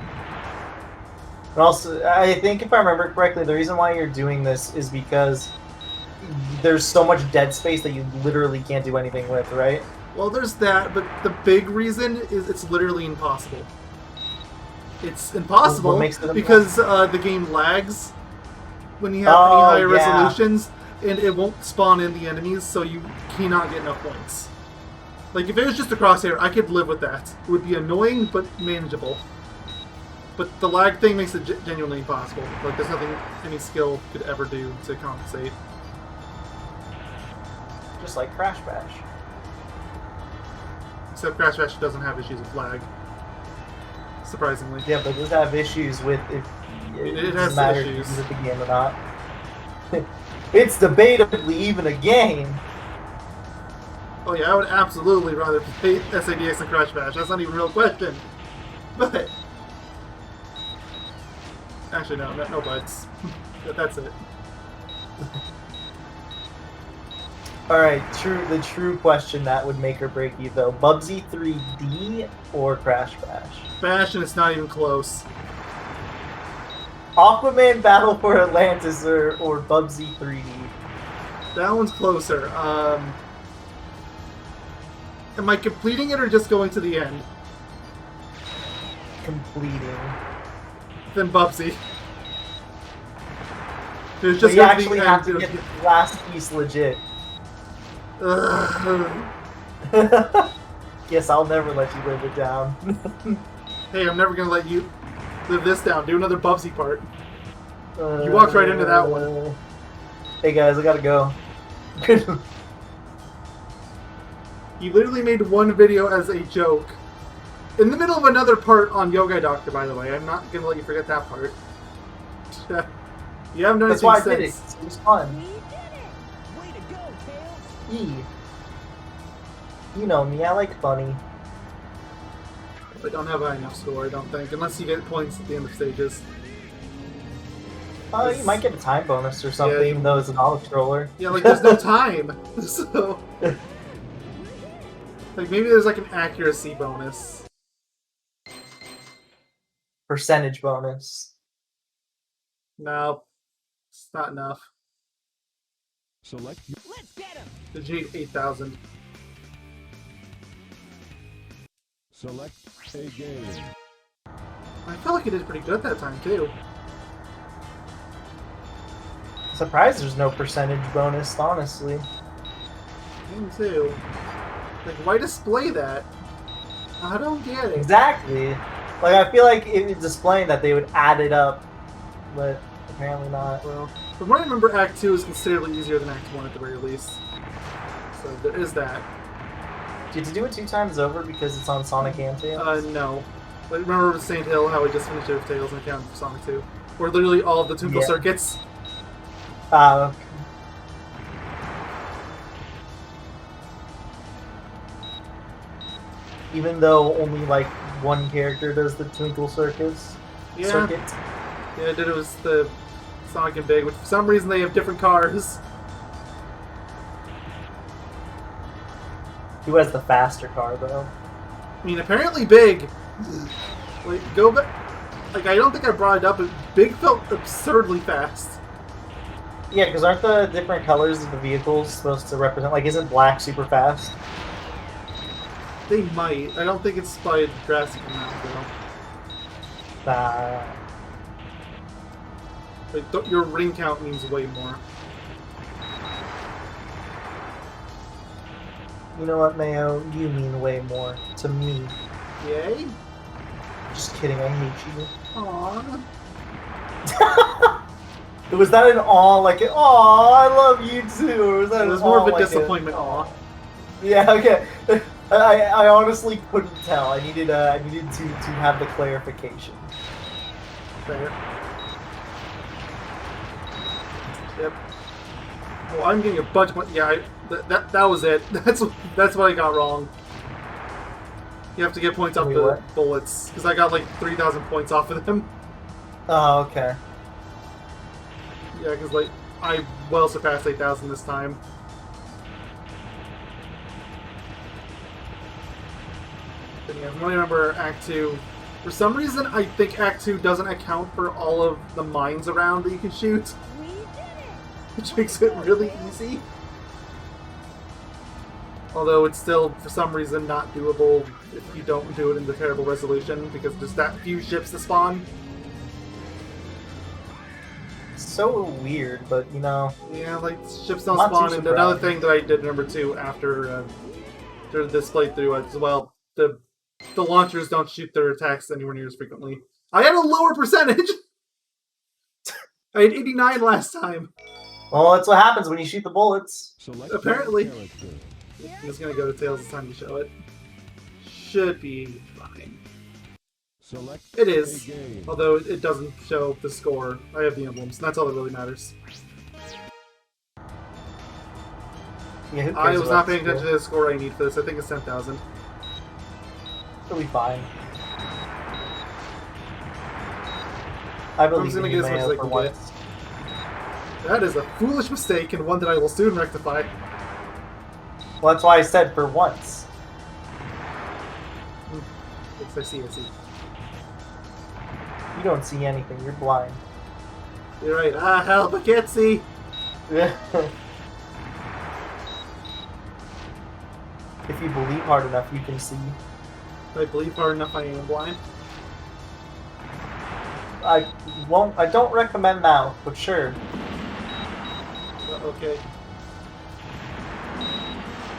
And also, I think if I remember correctly, the reason why you're doing this is because there's so much dead space that you literally can't do anything with, right? Well, there's that, but the big reason is it's literally impossible. It's impossible What makes it because the game lags when you have any higher yeah. resolutions, and it won't spawn in the enemies, so you cannot get enough points. Like, if it was just a crosshair, I could live with that. It would be annoying, but manageable. But the lag thing makes it genuinely impossible. Like, there's nothing any skill could ever do to compensate. Just like Crash Bash. Except Crash Bash doesn't have issues with lag. Surprisingly. Yeah, but it does have issues with if It it doesn't has matter if issues. it's a game or not. It's debatably even a game. Oh yeah, I would absolutely rather play SADX than Crash Bash. That's not even a real question. But actually, no buts. That's it. Alright, the true question that would make or break you though. Bubsy 3D or Crash Bash? Bash, and it's not even close. Aquaman Battle for Atlantis or Bubsy 3D? That one's closer. Am I completing it or just going to the end? Completing. Then Bubsy. There's So just you gonna actually be have to end. get the last piece legit. Ugh. Yes, I'll never let you live it down. Hey, I'm never gonna let you live this down. Do another Bubsy part. You walked right into that one. Hey guys, I gotta go. You literally made one video as a joke. In the middle of another part on Yogaidr, by the way. I'm not gonna let you forget that part. You haven't done That's anything why I did it. since. It was fun. We did it! Way to go, Tails! You know me, I like funny. I don't have a high enough score, I don't think. Unless you get points at the end of stages. You might get a time bonus or something, Yeah, even though it's an auto scroller. Yeah, like there's no time. So like maybe there's like an accuracy bonus. Percentage bonus. No. It's not enough. Select your Let's get him! Did you need 8,000? select a game. I felt like it did pretty good that time too. Surprised there's no percentage bonus, honestly. Me too. Like, why display that? I don't get it. Exactly. Like, I feel like if it's displaying that, they would add it up, but apparently not. Well, from what I remember, Act 2 is considerably easier than Act 1 at the very least. So there is that. Did you do it 2 times over because it's on Sonic and Tails? No. But remember with Saint Hill, how we just finished it with Tails and counted for Sonic 2? Where literally all of the Twinkle Yeah. Circuits. Uh, even though only like one character does the Twinkle Circus. Yeah. Circuit. Yeah, I did it was the Sonic and Big, which for some reason they have different cars. Who has the faster car though? I mean, apparently Big. Like, go back. Like, I don't think I brought it up, but Big felt absurdly fast. Yeah, because aren't the different colors of the vehicles supposed to represent? Like, isn't black super fast? They might. I don't think it's by a drastic amount, though. Like, your ring count means way more. You know what, Mayo? You mean way more to me. Yay? Just kidding, I hate you. Aww. Was that an aw, like, aw, I love you too? Or was that It was an more aw, of a like disappointment, aw. Yeah, okay. I honestly couldn't tell. I needed to have the clarification. Fair. Yep. Well, I'm getting a bunch of... Yeah, that was it. That's what I got wrong. You have to get points off Wait, the what? bullets, because I got like 3,000 points off of them. Oh, okay. Yeah, because like I well surpassed 8,000 this time. But yeah, from what I remember, Act 2. For some reason, I think Act 2 doesn't account for all of the mines around that you can shoot, We did it! which makes it really easy. Although it's still, for some reason, not doable if you don't do it in the terrible resolution, because there's that few ships to spawn. So weird, but you know. Yeah, like, ships don't Not too spawn, and another surprised. thing that I did number 2 after this playthrough as well, the launchers don't shoot their attacks anywhere near as frequently. I had a lower percentage! I had 89 last time. Well, that's what happens when you shoot the bullets. Select Apparently. your character. I'm just gonna go to Tails this time to show it. Should be fine. Select It is. a game. Although it doesn't show the score. I have the emblems, and that's all that really matters. Yeah, who cares I was about not the paying score? attention to the score I need for this. I think it's 10,000. It'll be fine. I I'm believe just in gonna you, get as much as Mayo, I for can get. once. That is a foolish mistake, and one that I will soon rectify. Well, that's why I said for once. Yes, I see. You don't see anything. You're blind. You're right. Ah, help! I can't see! If you believe hard enough, you can see. If I believe hard enough, I am blind. I don't recommend that, but sure. Okay.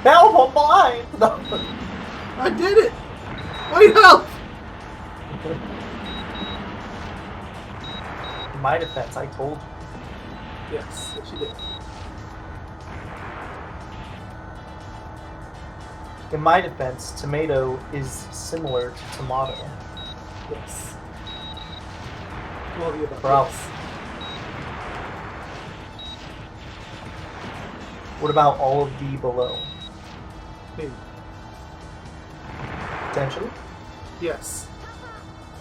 Help! I'm blind! No. I did it! Wait, help! In my defense, I told you. Yes, she did. In my defense, tomato is similar to tomato. Yes. All of the above. Bro. Yes. What about all of the below? Maybe. Potentially? Yes.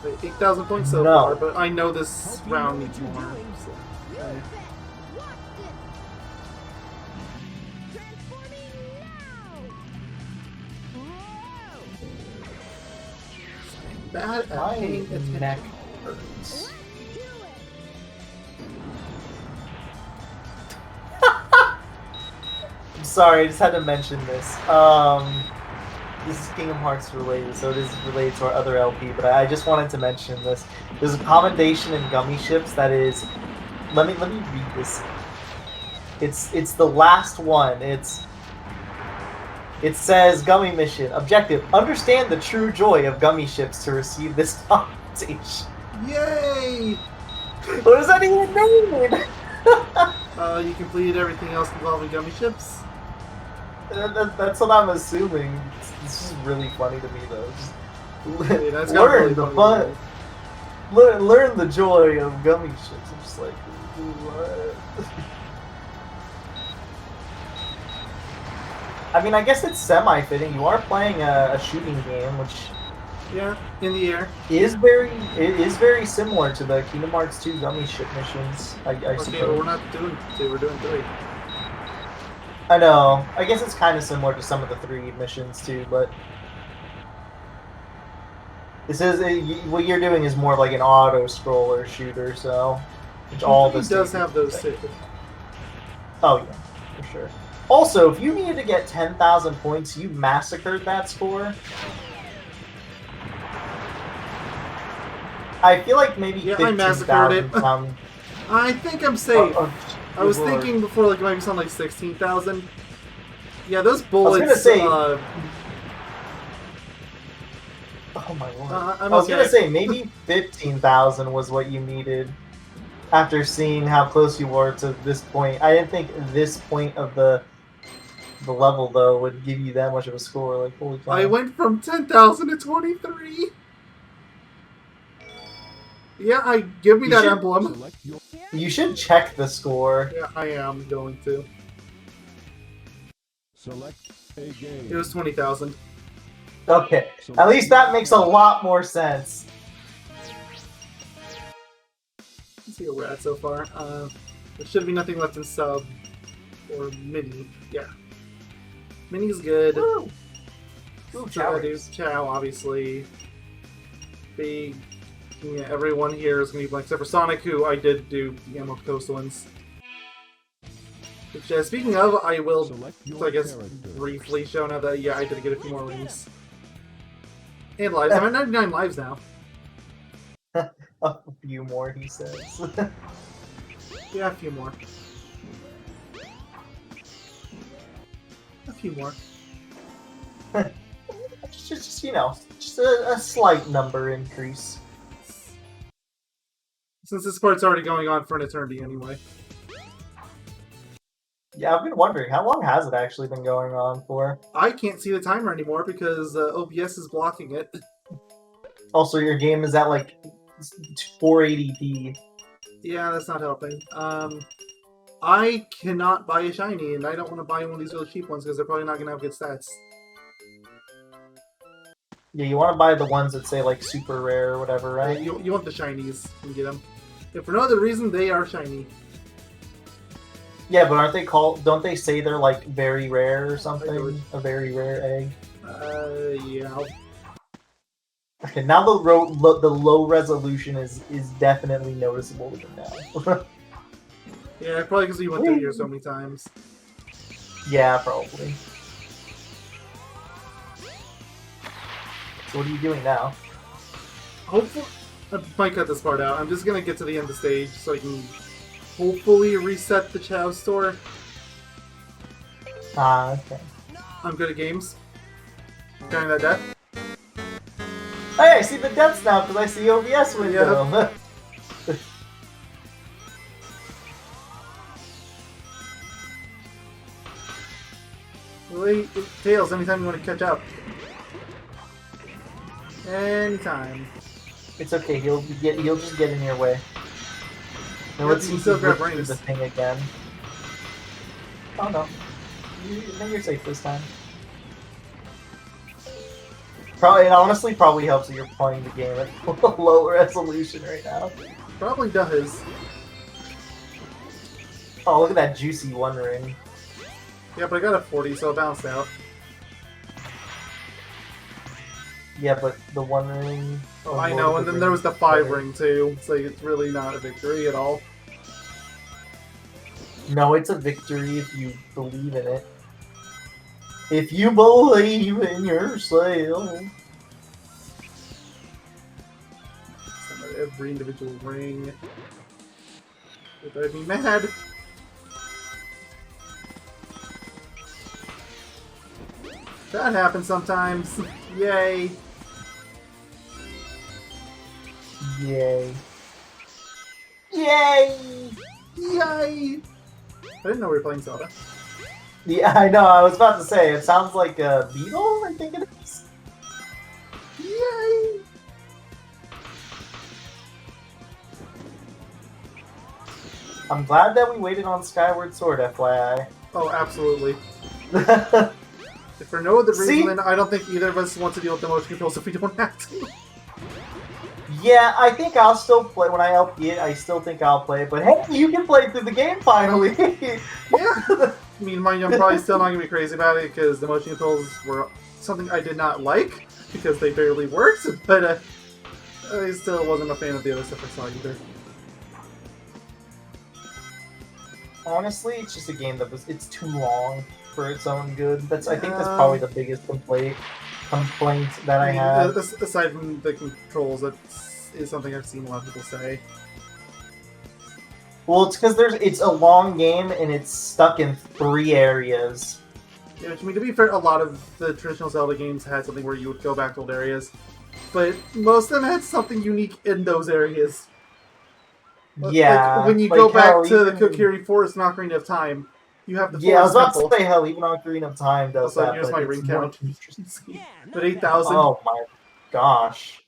Wait, 8,000 points so No. far, but I know this Hope you round know needs what more. you're doing. So, You okay. bet. Watch this. Transforming now. Bad at My paying attention. neck hurts. Let's do it. I'm sorry, I just had to mention this. This is Kingdom Hearts related, so it is related to our other LP, but I just wanted to mention this. There's a commendation in Gummy Ships that is... Let me read this. It's the last one. It says, Gummy Mission, objective, understand the true joy of Gummy Ships to receive this commendation. Yay! What does that even mean? You completed everything else involving gummy ships? That's what I'm assuming. This is really funny to me, though. Just Yeah, that's gotta learn really the funny fun, learn the joy of gummy ships. I'm just like, what? I mean, I guess it's semi-fitting. You are playing a shooting game, which Yeah, in the air. is very similar to the Kingdom Hearts 2 gummy ship missions. I Okay, but suppose. we're not doing 2, we're doing 3. I know. I guess it's kind of similar to some of the 3 missions too, but this is what you're doing is more of like an auto-scroller shooter, so which all the He does stages- have those too. Oh yeah, for sure. Also, if you needed to get 10,000 points, you massacred that score. I feel like maybe Yeah, I massacred it. 15,000 sound- I think I'm safe. Oh, I was Lord. thinking before, like, it might be something like 16,000. Yeah, those I was bullets. gonna say. uh, Oh my lord. I'm I was okay. gonna say maybe 15,000 was what you needed after seeing how close you were to this point. I didn't think this point of the level though would give you that much of a score. Like holy cow. I went from 10,000 to 23. Yeah, give me You that should- emblem. Select your You should check the score. Yeah, I am going to. select a game. It was 20,000. Okay. At least that makes a lot more sense. Let's see where we're at so far. There should be nothing left in sub or mini. Yeah, mini's good. Woo! Ooh, Chow, Chow, obviously. Big. Yeah, everyone here is going to be blank, except for Sonic, who I did do the Emerald Coast ones. Which, speaking of, I will, Select your so I guess, character. briefly show now that, yeah, I did get a few more rings. And lives. I'm at 99 lives now. A few more, he says. Yeah, a few more. A few more. just you know, just a slight number increase. Since this part's already going on for an eternity anyway. Yeah, I've been wondering, how long has it actually been going on for? I can't see the timer anymore because OBS is blocking it. Also, your game is at like 480p. Yeah, that's not helping. I cannot buy a shiny, and I don't want to buy one of these really cheap ones because they're probably not going to have good stats. Yeah, you want to buy the ones that say like super rare or whatever, right? You want the shinies and get them. If for no other reason, they are shiny. Yeah, but aren't they called? Don't they say they're like very rare or something? would. A very rare egg. Yeah. Okay, now the low resolution is definitely noticeable to me now. Yeah, probably because you went through here so many times. Yeah, probably. So what are you doing now? Hopefully, I might cut this part out. I'm just gonna get to the end of the stage so I can hopefully reset the Chow store. Ah, okay. I'm good at games. Counting that death. Hey, I see the deaths now because I see OBS window. Wait, Tails, anytime you want to catch up. Anytime. It's okay. He'll just get in your way. Now Yeah, let's see you if still he grab breaks through rings. the thing again. Oh no, I think you're safe this time. Probably, it honestly probably helps that you're playing the game at low resolution right now. Probably does. Oh, look at that juicy one ring. Yeah, but I got a 40, so it balanced out. Yeah, but the one ring. Oh, I know, and then there was the 5 ring too, so it's really not a victory at all. No, it's a victory if you believe in it. If you believe in yourself. Every individual ring. It drives me mad. That happens sometimes. Yay. Yay. Yay! Yay! I didn't know we were playing Zelda. Yeah, I know, I was about to say, it sounds like a beetle, I think it is. Yay! I'm glad that we waited on Skyward Sword, FYI. Oh, absolutely. If for no other See? reason, I don't think either of us want to deal with the motion controls if we don't have to. Yeah, I think I'll still play, when I LP it, I still think I'll play it, but hey, you can play through the game finally! Yeah! I mean, mind you, I'm probably still not going to be crazy about it because the motion controls were something I did not like because they barely worked, but I still wasn't a fan of the other stuff I saw either. Honestly, it's just a game that it's too long for its own good. I think that's probably the biggest complaint that I have. Aside from the controls, that is something I've seen a lot of people say. Well, it's because it's a long game and it's stuck in 3 areas. Yeah, which, I mean, to be fair, a lot of the traditional Zelda games had something where you would go back to old areas, but most of them had something unique in those areas. Yeah. Like, when you go back to the Kokiri Forest in Ocarina of Time, you have the Forest I was about Temple. to say hell, even Ocarina of Time does Also, that. here's but my it's ring more count. interesting. Yeah, But not 8,000. Oh my gosh.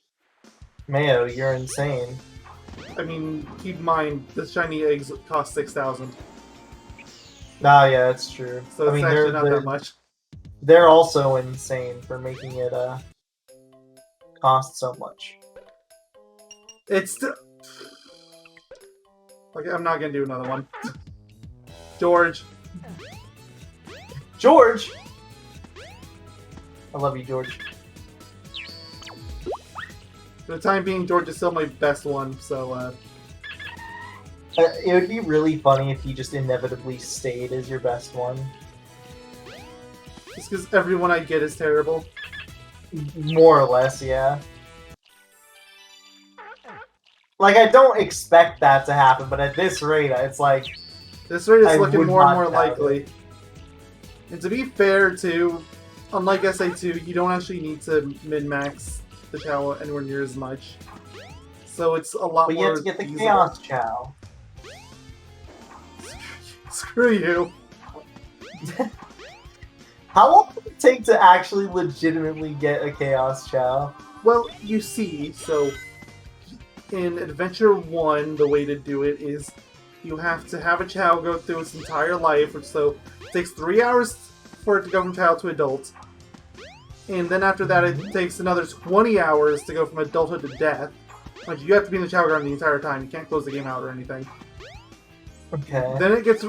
Mayo, you're insane. I mean, keep in mind, the shiny eggs cost 6,000. Nah, yeah, that's true. So it's I mean, actually not that much. They're also insane for making it cost so much. It's still... Okay, I'm not gonna do another one. George. George! I love you, George. For the time being, George is still my best one, so, It would be really funny if he just inevitably stayed as your best one. just because everyone I get is terrible. More or less, yeah. Like, I don't expect that to happen, but at this rate, it's like... This rate is I looking would more and not more doubt likely. And to be fair, too, unlike SA2, you don't actually need to min-max the Chow anywhere near as much. So it's a lot But you more have to get the feasible. Chaos Chow. Screw you. How long would it take to actually legitimately get a Chaos Chow? Well, you see, so in Adventure 1, the way to do it is you have to have a Chow go through its entire life, which so it takes 3 hours for it to go from child to adult. And then after that, it takes another 20 hours to go from adulthood to death. Like, you have to be in the Chow Garden the entire time. You can't close the game out or anything. Okay. Then it gets...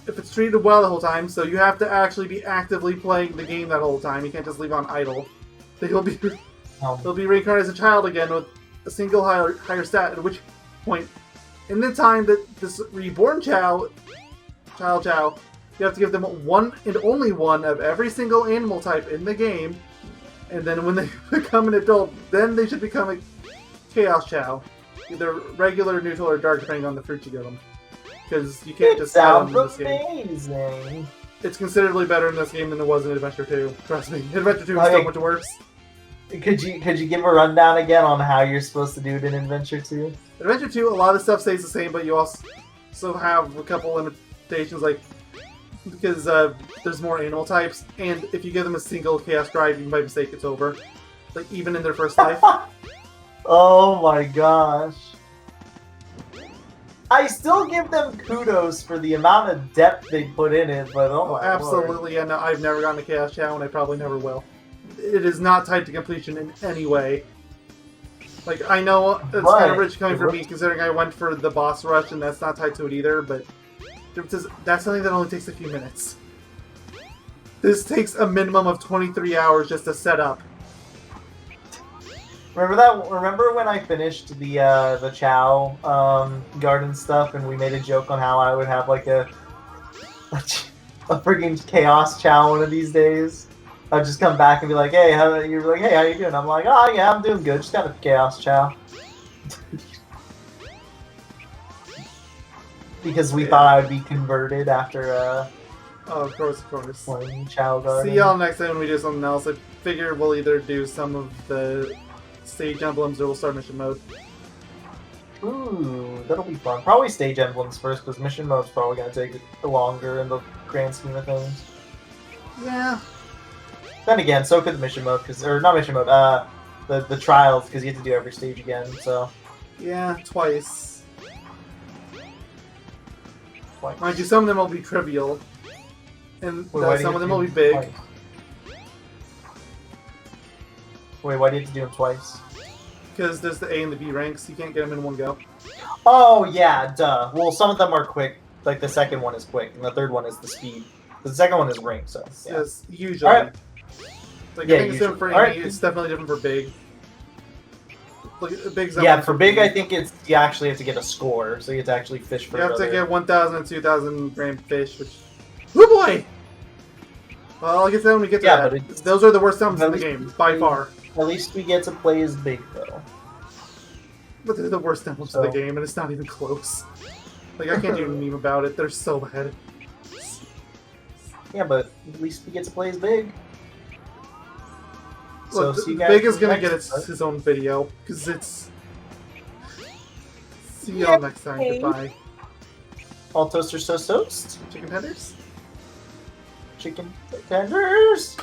If it's treated well the whole time, so you have to actually be actively playing the game that whole time. You can't just leave on idle. He'll be reincarnated as a child again with a single higher stat, at which point, in the time that this reborn Chow, you have to give them one and only one of every single animal type in the game, and then when they become an adult, then they should become a Chaos Chow. Either regular, neutral, or dark, depending on the fruit you give them. Because you can't just add them in this game. Amazing. It's considerably better in this game than it was in Adventure 2. Trust me. Adventure 2 is so much worse. Could you give a rundown again on how you're supposed to do it in Adventure 2? In Adventure 2, a lot of stuff stays the same, but you also have a couple limitations, like because there's more animal types, and if you give them a single Chaos Drive, even by mistake, it's over. Like, even in their first life. Oh my gosh. I still give them kudos for the amount of depth they put in it, but oh my absolutely, Lord. and I've never gotten a Chaos Chow, and I probably never will. It is not tied to completion in any way. Like, I know it's kind of rich coming from me, considering I went for the boss rush, and that's not tied to it either, but that's something that only takes a few minutes. This takes a minimum of 23 hours just to set up. Remember when I finished the Chow garden stuff, and we made a joke on how I would have like a freaking Chaos Chow one of these days? I'd just come back and be like, "Hey, how you doing?" I'm like, "Oh yeah, I'm doing good. Just got a Chaos Chow." Because we thought I'd be converted after Oh, of course. playing Chow garden. See y'all next time when we do something else. I figure we'll either do some of the stage emblems or we'll start mission mode. Ooh, that'll be fun. Probably stage emblems first, because mission mode's probably gonna take longer in the grand scheme of things. Yeah. Then again, so could the mission mode, or not mission mode, the trials, because you have to do every stage again, so. Yeah, twice. Mind you, some of them will be trivial. And some of them will be big. Twice? Wait, why do you have to do them twice? Because there's the A and the B ranks, you can't get them in one go. Oh, yeah, duh. Well, some of them are quick. Like, the second one is quick, and the third one is the speed. The second one is rank, so. Yeah. Yes, usually. Alright. Like, Yeah, I think it's different for Alright. it's definitely different for big. Like, big's Yeah, for big, I think it's you actually have to get a score, so you have to actually fish for You have to other- get 1,000 and 2,000 gram fish, which... Oh boy! Well, I'll get to that when we get to Yeah, that. but Those are the worst emblems in the at least- game, by far. At least we get to play as big, though. But they're the worst emblems in the game, and it's not even close. Like, I can't even meme about it, they're so bad. Yeah, but at least we get to play as big. Look, So, see you guys Big is gonna next get time. his own video, because it's... See y'all next time, Yay. goodbye. All toasters toast toast. Chicken tenders? Chicken tenders.